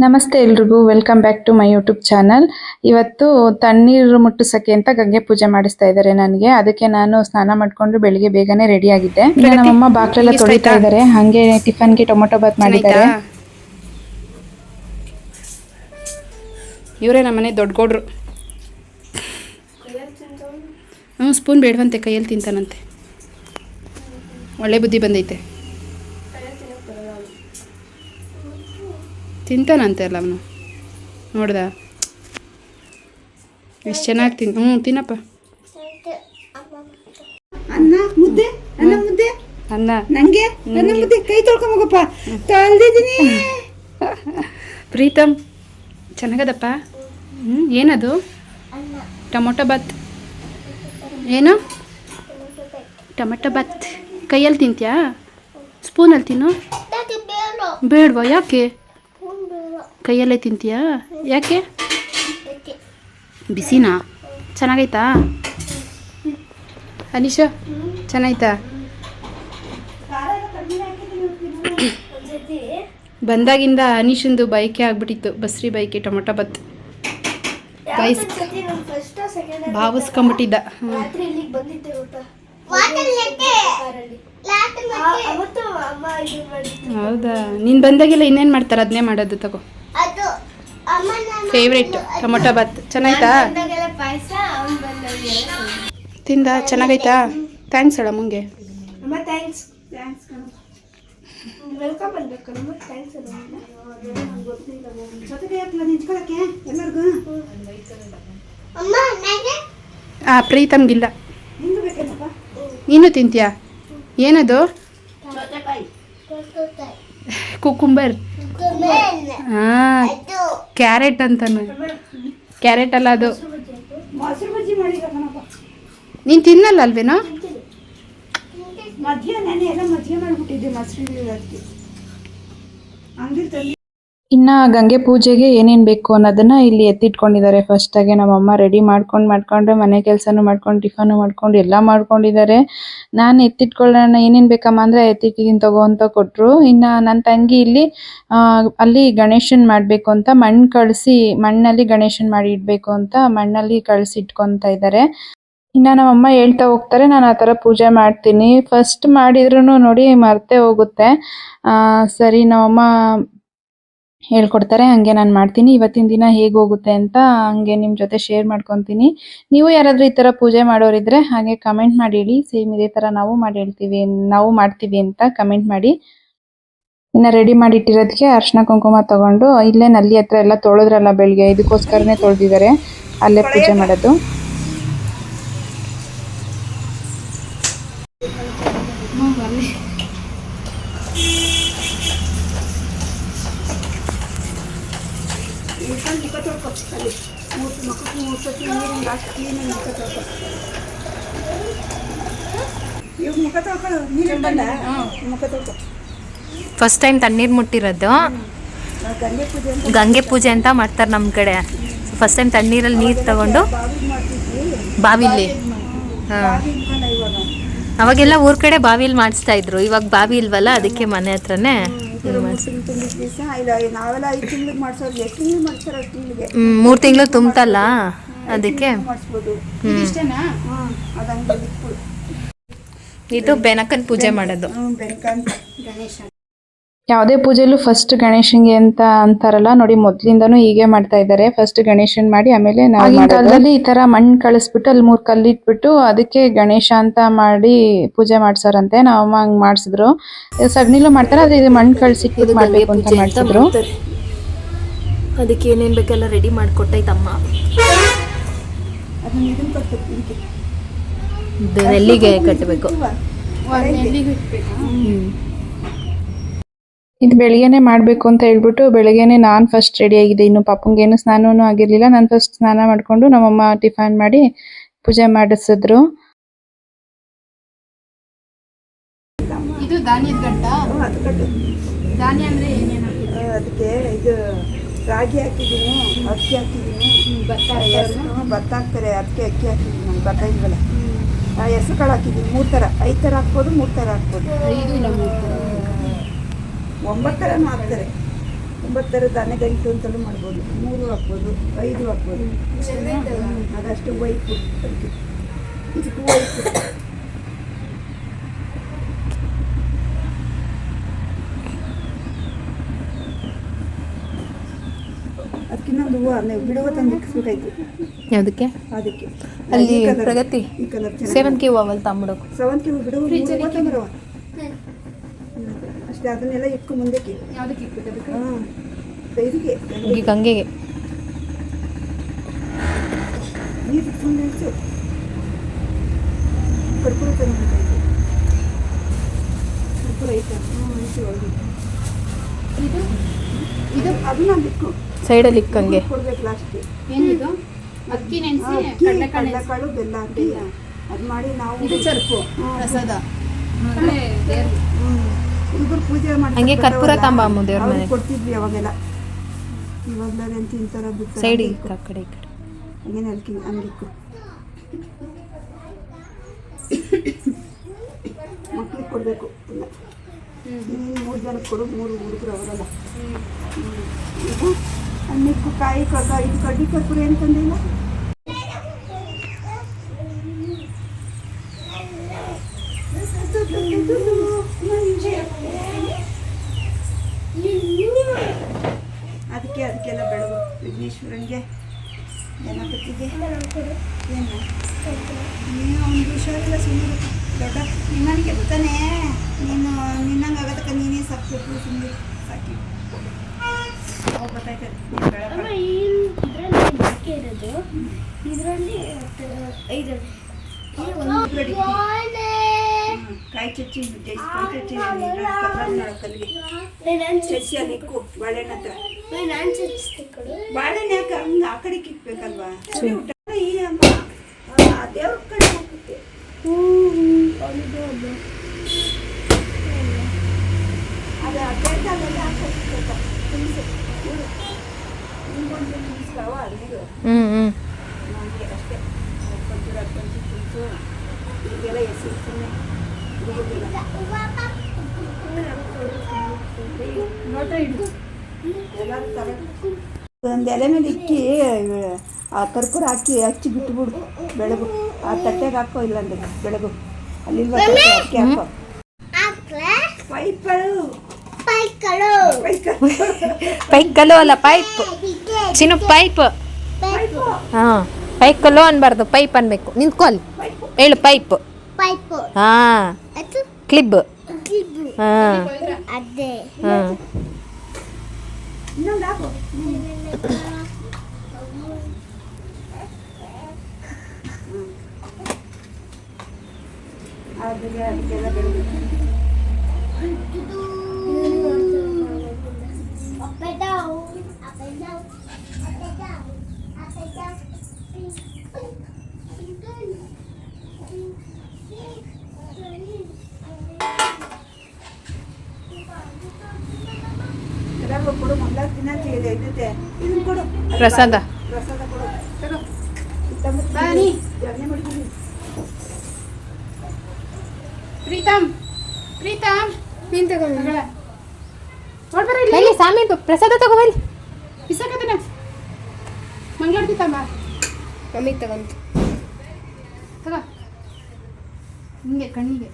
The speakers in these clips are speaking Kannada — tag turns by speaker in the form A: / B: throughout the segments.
A: ನಮಸ್ತೆ ಎಲ್ರಿಗೂ, welcome back to my YouTube channel. ಇವತ್ತು ತಣ್ಣೀರು ಮುಟ್ಟಿಸಕ್ಕೆ ಅಂತ ಗಂಗೆ ಪೂಜೆ ಮಾಡಿಸ್ತಾ ಇದ್ದಾರೆ ನನಗೆ. ಅದಕ್ಕೆ ನಾನು ಸ್ನಾನ ಮಾಡ್ಕೊಂಡು ಬೆಳಿಗ್ಗೆ ಬೇಗನೆ ರೆಡಿ ಆಗಿದ್ದೆ. ನಮ್ಮಮ್ಮ ಬಾಕ್ಲೆಲ್ಲ ತೊಳಿತಾ ಇದ್ದಾರೆ. ಹಾಗೆ ಟಿಫನ್ಗೆ ಟೊಮೊಟೊ ಬಾತ್ ಮಾಡಿದ್ದಾರೆ.
B: ಇವರೇ ನಮ್ಮನೆ ದೊಡ್ಡ ಗೌಡ್ರು. ಸ್ಪೂನ್ ಬೇಡವಂತೆ, ಕೈಯಲ್ಲಿ ತಿಂತಾನಂತೆ. ಒಳ್ಳೆ ಬುದ್ಧಿ ಬಂದೈತೆ. ತಿಂತಾನಂತೆ ಅಲ್ಲ ಅವನು, ನೋಡ್ದ ಎಷ್ಟು ಚೆನ್ನಾಗಿ ತಿನ್ನಪ್ಪ.
C: ಅನ್ನ ಮುದ್ದೆ ಅನ್ನ ಮುದ್ದೆ
B: ಅನ್ನ
C: ನಂಗೆ ಅನ್ನ ಮುದ್ದೆ ಕೈ ತೊಳ್ಕೊಂಬೋಗಪ್ಪ, ತೊಳ್ದಿದ್ದೀನಿ.
B: ಪ್ರೀತಮ್ ಚೆನ್ನಾಗದಪ್ಪ. ಏನದು? ಟೊಮೊಟೊ ಬಾತ್. ಏನು ಟೊಮೊಟೊ ಬಾತ್? ಕೈಯಲ್ಲಿ ತಿಂತೀಯಾ? ಸ್ಪೂನಲ್ಲಿ ತಿನ್ನು. ಬೇಡವಾ? ಯಾಕೆ? ಕೈಯಲ್ಲೇ ತಿಂತೀಯಾ? ಯಾಕೆ? ಬಿಸಿನಾ? ಚೆನ್ನಾಗೈತಾ ಅನಿಶಾ? ಚೆನ್ನಾಯ್ತಾ? ಬಂದಾಗಿಂದ ಅನೀಶಂದು ಬೈಕೆ ಆಗ್ಬಿಟ್ಟಿತ್ತು, ಬಸ್ರಿ ಬೈಕೆ ಟೊಮೊಟೊ ಬಾತ್. ಭಾವಿಸ್ಕೊಂಬಿಟ್ಟಿದ್ದ. ಹೌದಾ? ನೀನು ಬಂದಾಗೆಲ್ಲ ಇನ್ನೇನು ಮಾಡ್ತಾರೆ ಅದನ್ನೇ ಮಾಡೋದು. ತಗೋ, ಫೇವ್ರೇಟ್ ಟೊಮೊಟೊ ಬಾತ್. ಚೆನ್ನಾಯ್ತಾ? ತಿಂದ? ಚೆನ್ನಾಗೈತಾ? ಥ್ಯಾಂಕ್ಸ್ ಹೇಳ ಮುಂಗೆ. ಪ್ರೀತಮ್ಗಿಲ್ಲ. ನೀನು ತಿಂತೀಯಾ? ಏನದು? ಕುಕುಂಬರ್. ಕ್ಯಾರೆಟ್ ಅಂತಾನೆ. ಕ್ಯಾರೆಟ್ ಅಲ್ಲ ಅದು. ನೀನು ತಿನ್ನಲ್ಲ ಅಲ್ವೇನೋ?
A: ಇನ್ನ ಗಂಗೆ ಪೂಜೆಗೆ ಏನೇನು ಬೇಕು ಅನ್ನೋದನ್ನ ಇಲ್ಲಿ ಎತ್ತಿಟ್ಕೊಂಡಿದ್ದಾರೆ. ಫಸ್ಟಾಗೆ ನಮ್ಮಮ್ಮ ರೆಡಿ ಮಾಡ್ಕೊಂಡ್ರೆ ಮನೆ ಕೆಲಸನೂ ಮಾಡ್ಕೊಂಡು ಟಿಫನು ಮಾಡ್ಕೊಂಡು ಎಲ್ಲ ಮಾಡ್ಕೊಂಡಿದ್ದಾರೆ. ನಾನು ಎತ್ತಿಟ್ಕೊಳ್ಳೋಣ ಏನೇನು ಬೇಕಮ್ಮ ಅಂದರೆ ಎತ್ತಿಟ್ಟಿದ್ದೀನಿ ತಗೋ ಅಂತ ಕೊಟ್ಟರು. ಇನ್ನು ನನ್ನ ತಂಗಿ ಇಲ್ಲಿ ಅಲ್ಲಿ ಗಣೇಶನ್ ಮಾಡಬೇಕು ಅಂತ ಮಣ್ಣಲ್ಲಿ ಗಣೇಶನ್ ಮಾಡಿ ಇಡಬೇಕು ಅಂತ ಮಣ್ಣಲ್ಲಿ ಕಳಿಸಿ ಇಟ್ಕೊತಾ ಇದ್ದಾರೆ. ಇನ್ನು ನಮ್ಮಮ್ಮ ಹೇಳ್ತಾ ಹೋಗ್ತಾರೆ, ನಾನು ಆ ಥರ ಪೂಜೆ ಮಾಡ್ತೀನಿ. ಫಸ್ಟ್ ಮಾಡಿದ್ರೂ ನೋಡಿ ಮರ್ತೇ ಹೋಗುತ್ತೆ. ಸರಿ, ನಮ್ಮಮ್ಮ ಹೇಳ್ಕೊಡ್ತಾರೆ, ಹಾಗೆ ನಾನು ಮಾಡ್ತೀನಿ. ಇವತ್ತಿನ ದಿನ ಹೇಗೆ ಹೋಗುತ್ತೆ ಅಂತ ಹಾಗೆ ನಿಮ್ಮ ಜೊತೆ ಶೇರ್ ಮಾಡ್ಕೊತೀನಿ. ನೀವು ಯಾರಾದರೂ ಈ ಥರ ಪೂಜೆ ಮಾಡೋರಿದ್ರೆ ಹಾಗೆ ಕಮೆಂಟ್ ಮಾಡಿ ಹೇಳಿ. ಸೇಮ್ ಇದೇ ಥರ ನಾವು ಮಾಡ್ತೀವಿ ಅಂತ ಕಮೆಂಟ್ ಮಾಡಿ. ಇನ್ನು ರೆಡಿ ಮಾಡಿ ಇಟ್ಟಿರೋದಕ್ಕೆ ಅರ್ಶಿನ ಕುಂಕುಮ ತಗೊಂಡು ಇಲ್ಲೇ ನಲ್ಲಿ ಹತ್ರ ಎಲ್ಲ ತೊಳೆದ್ರಲ್ಲ ಬೆಳಿಗ್ಗೆ, ಇದಕ್ಕೋಸ್ಕರನೇ ತೊಳೆದಿದ್ದಾರೆ. ಅಲ್ಲೇ ಪೂಜೆ ಮಾಡೋದು.
D: ಫಸ್ಟ್ ಟೈಮ್ ತಣ್ಣೀರು ಮುಟ್ಟಿರೋದು. ಗಂಗೆ ಪೂಜೆ ಅಂತ ಮಾಡ್ತಾರೆ ನಮ್ಮ ಕಡೆ. ಫಸ್ಟ್ ಟೈಮ್ ತಣ್ಣೀರಲ್ಲಿ ನೀರು ತಗೊಂಡು ಬಾವಿಲಿ. ಅವಾಗೆಲ್ಲ ಊರ್ ಕಡೆ ಬಾವಿಲಿ ಮಾಡಿಸ್ತಾ ಇದ್ರು, ಇವಾಗ ಬಾವಿ ಇಲ್ವಲ್ಲ, ಅದಕ್ಕೆ ಮನೆ ಹತ್ರನೇ 3 ತಿಂಗಳು ತುಂಬತಲ್ಲ, ಅದಕ್ಕೆ. ಇದು ಬೆನಕನ್ ಪೂಜೆ ಮಾಡೋದು.
A: ಯಾವುದೇ ಪೂಜೆಲ್ಲೂ ಫಸ್ಟ್ ಗಣೇಶನ್ಗೆ ಅಂತ ಅಂತಾರಲ್ಲ ನೋಡಿ, ಮೊದ್ಲಿಂದನೂ ಹೀಗೆ ಮಾಡ್ತಾ ಇದ್ದಾರೆ. ಫಸ್ಟ್ ಗಣೇಶನ್ ಮಾಡಿ ಆಮೇಲೆ ನಾವು ಕಾಲದಲ್ಲಿ ಈ ತರ ಮಣ್ಣು ಕಳಿಸ್ಬಿಟ್ಟು ಅಲ್ಲಿ 3 ಕಲ್ಲಿಟ್ಬಿಟ್ಟು ಅದಕ್ಕೆ ಗಣೇಶ ಅಂತ ಮಾಡಿ ಪೂಜೆ ಮಾಡ್ಸಾರಂತೆ. ನಾವು ಹಂಗ್ ಮಾಡಿಸಿದ್ರು. ಸಗಣಿಲೂ ಮಾಡ್ತಾರೆ, ಆದ್ರೆ ಇದು ಮಣ್ಣು ಕಳಿಸಿಟ್ಟು ಮಾಡ್ಬೇಕು ಅಂತ ಮಾಡಿಸಿದ್ರು.
D: ಅದಕ್ಕೆ ಏನೇನ್ ಬೇಕೆಲ್ಲ ರೆಡಿ ಮಾಡಿಕೊಟ್ಟೈತಮ್ಮ. ನೆಲ್ಲಿಗೆ ಕಟ್ಟಬೇಕು.
A: ಇದು ಬೆಳಿಗ್ಗೆನೆ ಮಾಡಬೇಕು ಅಂತ ಹೇಳ್ಬಿಟ್ಟು ಬೆಳಿಗ್ಗೆನೆ ನಾನು ಫಸ್ಟ್ ರೆಡಿ ಆಗಿದೆ. ಇನ್ನು ಪಾಪಂಗೇನು ಸ್ನಾನನೂ ಆಗಿರಲಿಲ್ಲ. ನಾನು ಫಸ್ಟ್ ಸ್ನಾನ ಮಾಡಿಕೊಂಡು ನಮ್ಮಮ್ಮ ಟಿಫನ್ ಮಾಡಿ ಪೂಜೆ ಮಾಡಿಸಿದ್ರು.
B: ಇದು ಧಾನ್ಯದ ಗಂಟ. ಧಾನ್ಯ ಅಂದರೆ ಏನೇನು?
C: ಅದಕ್ಕೆ ಇದು ರಾಗಿ ಹಾಕಿದ್ದೀನಿ, ಅಕ್ಕಿ ಹಾಕಿದ್ದೀನಿ, ಭತ್ತ ಹಾಕ್ತಾರೆ. ಅದಕ್ಕೆ ಅಕ್ಕಿ ಹಾಕಿದ್ದೀನಿ, ನಂಗೆ ಭತ್ತ ಇಲ್ವಲ್ಲ. ಹೆಸರು ಕಾಳು ಹಾಕಿದ್ದೀನಿ. 3 ಥರ, 5 ಥರ ಹಾಕ್ಬೋದು, 3 ಥರ ಹಾಕ್ಬೋದು.
B: 5 ಇಲ್ಲ 3 ಥರ.
C: 9 ಥರನೂ ಹಾಕ್ತಾರೆ. 9 ಧಾನ್ಯ ಗಂಟು ಅಂತಲೂ ಮಾಡ್ಬೋದು, 3 ಹಾಕ್ಬೋದು, 5 ಹಾಕ್ಬೋದು. ಅದಷ್ಟು ವೈಪು ಅದಕ್ಕೆ ಇದಕ್ಕೂ ವೈಪು. ಅದಕ್ಕಿನ್ನೊಂದು ಹೂವು ನೀವು ಬಿಡುವ ತಂದು ಇಕ್ಸ್ಬೇಕಾಯ್ತು
D: ಯಾವುದಕ್ಕೆ?
C: ಅದಕ್ಕೆ.
D: ಅಲ್ಲಿ
C: ಈ colour-
D: ಪ್ರಗತಿ
C: ಈ ಕಲರ್
D: ಸೇವಂತಿಗೆ ಹೂವು ಅವಲ್ಲಿ ತಗೊಂಬಿಡೋಕು.
C: ಸೇವಂತಿಗೆ ಹೂವು ಬಿಡುವ ಅಷ್ಟೇ. ಅದನ್ನೆಲ್ಲ ಇಟ್ಕೊ ಮುಂದಕ್ಕೆ.
B: ಯಾವುದಕ್ಕೆ ಇಕ್ಬೇಕು ಅದಕ್ಕೆ?
C: ಹಾಂ ಇದಕ್ಕೆ
D: ಈ ಗಂಗೆಗೆ
C: ನೀರು ಇಟ್ಕೊಂಡು ಇಳಿಸು. ಕರ್ಪೂರ ತಂದ್ಬೇಕಾಯ್ತು. ಕರ್ಪೂರ ಐತೆ. ಇಳಿಸು ಒಳಗೆ. ಇದು ಅದನ್ನ ಬಿಟ್ಟು
D: ಸೈಡಲ್ಲಿ ಇಕ್ಕಂಗೆ
C: ಕೊಡ್ಬೇಕು ಲಾಸ್ಟ್ಗೆ.
B: ಏನಿದು? ಅಕ್ಕಿ ನೆನೆಸಿ
C: ಕಡಲೆಕಾಳು ಬೆಲ್ಲ ಹಾಕಿ ಅದು ಮಾಡಿ ನಾವು
B: ಇದು ಚರ್ಪು ಪ್ರಸಾದ.
C: ಇಬ್ಬರು ಪೂಜೆ ಮಾಡಿ
D: ಹಂಗೆ ಕರ್ಪೂರ ತಾಂಬ ಅಮ್ಮ ದೇವ್ರ ಮನೆ
C: ಕೊಡ್ತಿದ್ವಿ ಅವಾಗೆಲ್ಲ. ಇವಾಗಲೇ ಅಂತ ಇಂಥರ ಬಿಟ್ಟು
D: ಸೈಡ್ ಆ ಕಡೆ ಈ ಕಡೆ
C: ಹಂಗೇನೆ ಅಲ್ಕಿ ಹಂಗಿಕ್ಕು. ಮಕ್ಳಿಗೆ ಕೊಡಬೇಕು ಇಲ್ಲ. 3 ಜನಕ್ಕೆ ಕೊಡು, 3 ಹುಡುಗರು ಅವರಲ್ಲ. ಈಗ ಹಣ್ಣಿಕ್ಕು ಕಾಯಿ ಇದು ಕಡ್ಡಿ ಕರ್ಪೂರ ಏನು ತಂದಿಲ್ಲ. ಅದಕ್ಕೆಲ್ಲ ಬೆಳಗು ವಿಘ್ನೇಶ್ವರನಿಗೆ ಗಣಪತಿಗೆ ಏನು ನೀನು ಅವ್ನಿಗೆ ಹುಷಾರಿಲ್ಲ ಸುಮ್ಮನೆ ದೊಡ್ಡ ನಿನ್ನನಿಗೆ ಗೊತ್ತಾನೆ. ನೀನು ನಿನ್ನಂಗೆ ಆಗೋದಕ್ಕೆ ನೀನೇ ಸಾಕ್ಬೇಕು ಸುಮ್ಮನೆ ಸಾಕಿ ಗೊತ್ತಾಯ್ತದೆ. ಕಾಯಿ ಚಚ್ಚಿ ಕಲ್ಲಿಗೆ ಚಚ್ಚಿ ಅಲ್ಲಿ ಇಕ್ಕು. ಬಾಳೆಹಣ್ಣು ಹತ್ರ ಬಾಳೆಹಣ್ಣು ಯಾಕೆ ಹಂಗೆ ಆ ಕಡೆಗೆ ಇಕ್ಬೇಕಲ್ವಾ? ಈ ದೇವ್ರ ಕಡೆ ಹೋಗುತ್ತೆ. ಅದು ಅಡ್ಡಾಡಲ್ಲ ಹಾಕೋಬೇಕು. ತಿನ್ಸು ನಿಮ್ಗೊಂದು ತಿನ್ನಿಸ್ತಾವ ನೀರು ನನಗೆ ಅಷ್ಟೇ. ಕೊಂಚೂರು ಅಕ್ಕಂಚು ತಿನ್ಸು. ಈಗೆಲ್ಲ ಹೆಸರು ಸುಮ್ಮನೆ ಹೋಗೋದಿಲ್ಲ.
B: ನೋಟ ಹಿಡಿದು
C: ಎಲ್ಲರೂ ತಗೊಂಡು ಒಂದು ಎಲೆ ಮೇಲೆ ಇಕ್ಕಿ ಆ ಕರ್ಪೂರ ಹಾಕಿ ಹಚ್ಚಿ ಬಿಟ್ಬಿಡು ಬೆಳಗು. ಆ ತಟ್ಟೆಗೆ ಹಾಕೋ ಇಲ್ಲಾಂದ್ರೆ ಬೆಳಗು ಅಲ್ಲಿಲ್ವ ಅಕ್ಕಿ ಹಾಕೋ.
D: ಪೈಕಲ್ಲು ಅಲ್ಲ ಪೈಪ್ ಚಿನ್ನು ಪೈಪ್. ಹಾಂ ಪೈಕಲ್ಲು ಅನ್ಬಾರ್ದು ಪೈಪ್ ಅನ್ಬೇಕು. ನಿಂತ್ಕೊ ಅಲ್ಲಿ ಹೇಳು ಪೈಪ್. ಹಾಂ ಕ್ಲಿಬ್. ಹಾಂ ಹಾಂ
C: ಇನ್ನೊಂದು ಹಾಕು. ಅದಕ್ಕೆಲ್ಲ ಬೆಳಗ್ಗೆ ಕೊಡು. ಮೊದಲ ದಿನ ಇದಕ್ಕೆ ಇದನ್ನ ಕೊಡು.
D: ಪ್ರಸಾದ
C: ಪ್ರಸಾದ ಕೊಡು.
B: ಬಾನಿ
C: ಜರ್ನಿ ಮಾಡಿದ್ದೀನಿ.
B: ಪ್ರೀತಮ್ ಪ್ರೀತಮ್ ನೀನು ತಗೊಂಡು ನೋಡ್ಬರ
D: ಇಲ್ಲಿ ಸಾಮಿ ಪ್ರಸಾದ ತಗೋಬಲ್ಲಿ
B: ಬಿಸಾಕತ್ತೇನೆ. ಮಂಗಳಾರತಿ ತಮ್ಮ ಮಮ್ಮಿಗೆ ತಗೊಂಡು ತಗೋ ಹಿಂಗೆ ಕಣ್ಣಿಗೆ.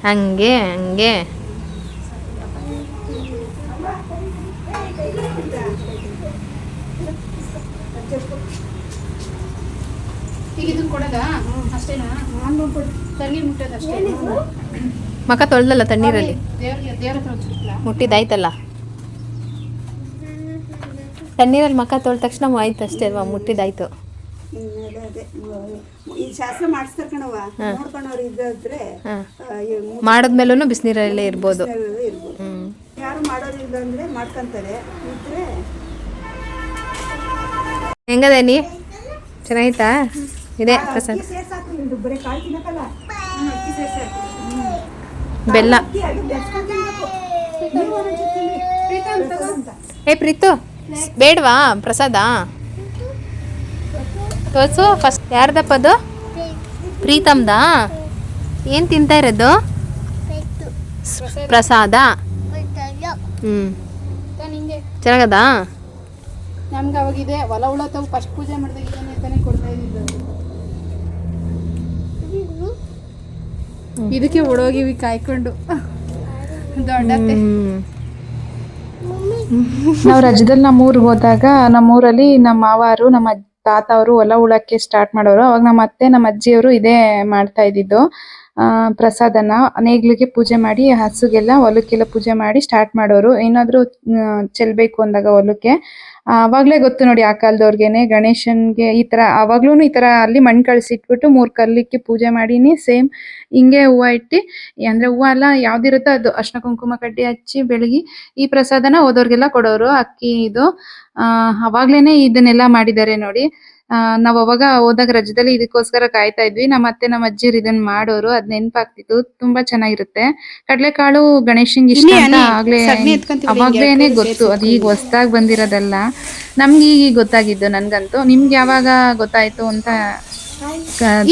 D: ಹಂಗೆ ಹಂಗೆ
B: ಈಗ ಇದನ್ನ ಕೊಡೋದಾ? ಅಷ್ಟೇನಾ? ತಣ್ಣೀರು ಮುಟ್ಟೋದು ಅಷ್ಟೇ.
D: ಮಕ್ಕ ತೊಳ್ದಲ್ಲ ತಣ್ಣೀರಲ್ಲಿ
B: ದೇವ್ರ ಹತ್ರ ಒಂಚೂರು
D: ಮುಟ್ಟಿದ್ದಾಯ್ತಲ್ಲ. ತಣ್ಣೀರಲ್ಲಿ ಮಕ್ಕ ತೊಳೆದ ತಕ್ಷಣ ಆಯ್ತು ಅಷ್ಟೇ ಅಲ್ವಾ? ಮುಟ್ಟಿದ್ದಾಯ್ತು.
C: ಅದೇ ಈ ಶಾಸ್ತ್ರ ಮಾಡಿಸ್ತಾರ ಕಣವ. ನೋಡ್ಕೊಂಡವ್ರು ಇದ್ರೆ
D: ಮಾಡಿದ್ಮೇಲೂ ಬಿಸಿನೀರಲ್ಲೇ ಇರ್ಬೋದು.
C: ಯಾರು ಮಾಡೋರಿಲ್ಲ ಅಂದ್ರೆ ಮಾಡ್ಕೊಂತಾರೆ. ಇದ್ರೆ
D: ಹೆಂಗದ ನೀ ಚೆನ್ನಾಯ್ತಾ? ಇದೆ ಪ್ರಸಾದ
C: ಬರೀ ಕಾಳು ತಿನ್ನಕಲ್ಲ.
D: ಬೆಲ್ಲ. ಏ ಪ್ರೀತು ಬೇಡವಾ ಪ್ರಸಾದ? ತೋರ್ಸು ಫಸ್ಟ್. ಯಾರ್ದಪ್ಪ ಅದು? ಪ್ರೀತಮ್ದಾ? ಏನು ತಿಂತಾ ಇರೋದು? ಪ್ರಸಾದ.
B: ನಿಂಗೆ
D: ಚೆನ್ನಾಗದ.
B: ನಮ್ಗೆ ಅವಾಗಿದೆ ಹೊಲ ಉಳತ್ತವು ಫಸ್ಟ್ ಪೂಜೆ ಮಾಡಿದಾಗ ಇದನ್ನೇ ತಾನೇ ಕೊಡ್ತಾ ಇದ್ದಿದ್ದು. ಇದಕ್ಕೆ ಓಡೋಗಿವಿ ಕಾಯ್ಕೊಂಡು ದೊಡ್ಡತ್ತೆ.
A: ನಾವು ರಜದಲ್ಲಿ ನಮ್ಮೂರಿಗೆ ಹೋದಾಗ ನಮ್ಮೂರಲ್ಲಿ ನಮ್ಮ ಮಾವಾರು ನಮ್ಮ ತಾತ ಅವರು ಹೊಲ ಉಳಕ್ಕೆ ಸ್ಟಾರ್ಟ್ ಮಾಡೋರು. ಅವಾಗ ನಮ್ಮ ಅತ್ತೆ ನಮ್ಮ ಅಜ್ಜಿಯವರು ಇದೇ ಮಾಡ್ತಾ ಇದ್ದಿದ್ದು. ಪ್ರಸಾದನ ನೇಗ್ಲಿಗೆ ಪೂಜೆ ಮಾಡಿ ಹಸುಗೆಲ್ಲ ಹೊಲಕ್ಕೆಲ್ಲ ಪೂಜೆ ಮಾಡಿ ಸ್ಟಾರ್ಟ್ ಮಾಡೋರು. ಏನಾದ್ರು ಚೆಲ್ಬೇಕು ಅಂದಾಗ ಹೊಲಕ್ಕೆ ಅವಾಗ್ಲೇ ಗೊತ್ತು ನೋಡಿ ಆ ಕಾಲದವ್ರಿಗೆನೆ ಗಣೇಶನ್ಗೆ ಈ ತರ ಅವಾಗ್ಲೂ ಈ ತರ ಅಲ್ಲಿ ಮಣ್ಣು ಕಳ್ಸಿಟ್ಬಿಟ್ಟು 3 ಕಲ್ಲಿಕ್ಕೆ ಪೂಜೆ ಮಾಡೀನಿ. ಸೇಮ್ ಹಿಂಗೆ ಹೂವು ಇಟ್ಟು ಅಂದ್ರೆ ಹೂವು ಎಲ್ಲ ಯಾವ್ದಿರುತ್ತೋ ಅದು ಅರ್ಶಿನ ಕುಂಕುಮ ಕಡ್ಡಿ ಹಚ್ಚಿ ಬೆಳಗಿ ಈ ಪ್ರಸಾದನ ಹೋದವ್ರಿಗೆಲ್ಲ ಕೊಡೋರು. ಅಕ್ಕಿ ಇದು ಅವಾಗ್ಲೇನೆ ಇದನ್ನೆಲ್ಲ ಮಾಡಿದ್ದಾರೆ ನೋಡಿ. ನಾವ್ ಅವಾಗ ಹೋದಾಗ ರಜದಲ್ಲಿ ಇದಕ್ಕೋಸ್ಕರ ಕಾಯ್ತಾ ಇದ್ವಿ. ನಮ್ಮ ಅತ್ತೆ ನಮ್ಮ ಅಜ್ಜಿಯರು ಇದನ್ನ ಮಾಡೋರು. ಅದ್ ನೆನಪಾಗ್ತಿತ್ತು. ತುಂಬಾ ಚೆನ್ನಾಗಿರುತ್ತೆ. ಕಡ್ಲೆಕಾಳು ಗಣೇಶನ್ಗೆ ಇಷ್ಟ ಅಂತ ಆಗ್ಲೇ ಅವಾಗ್ಲೇನೆ ಗೊತ್ತು. ಅದು ಈಗ ಹೊಸ್ದಾಗ್ ಬಂದಿರೋದಲ್ಲ. ನಮ್ಗೆ ಈಗ ಗೊತ್ತಾಗಿದ್ದು ನನ್ಗಂತೂ. ನಿಮ್ಗೆ ಯಾವಾಗ ಗೊತ್ತಾಯ್ತು ಅಂತ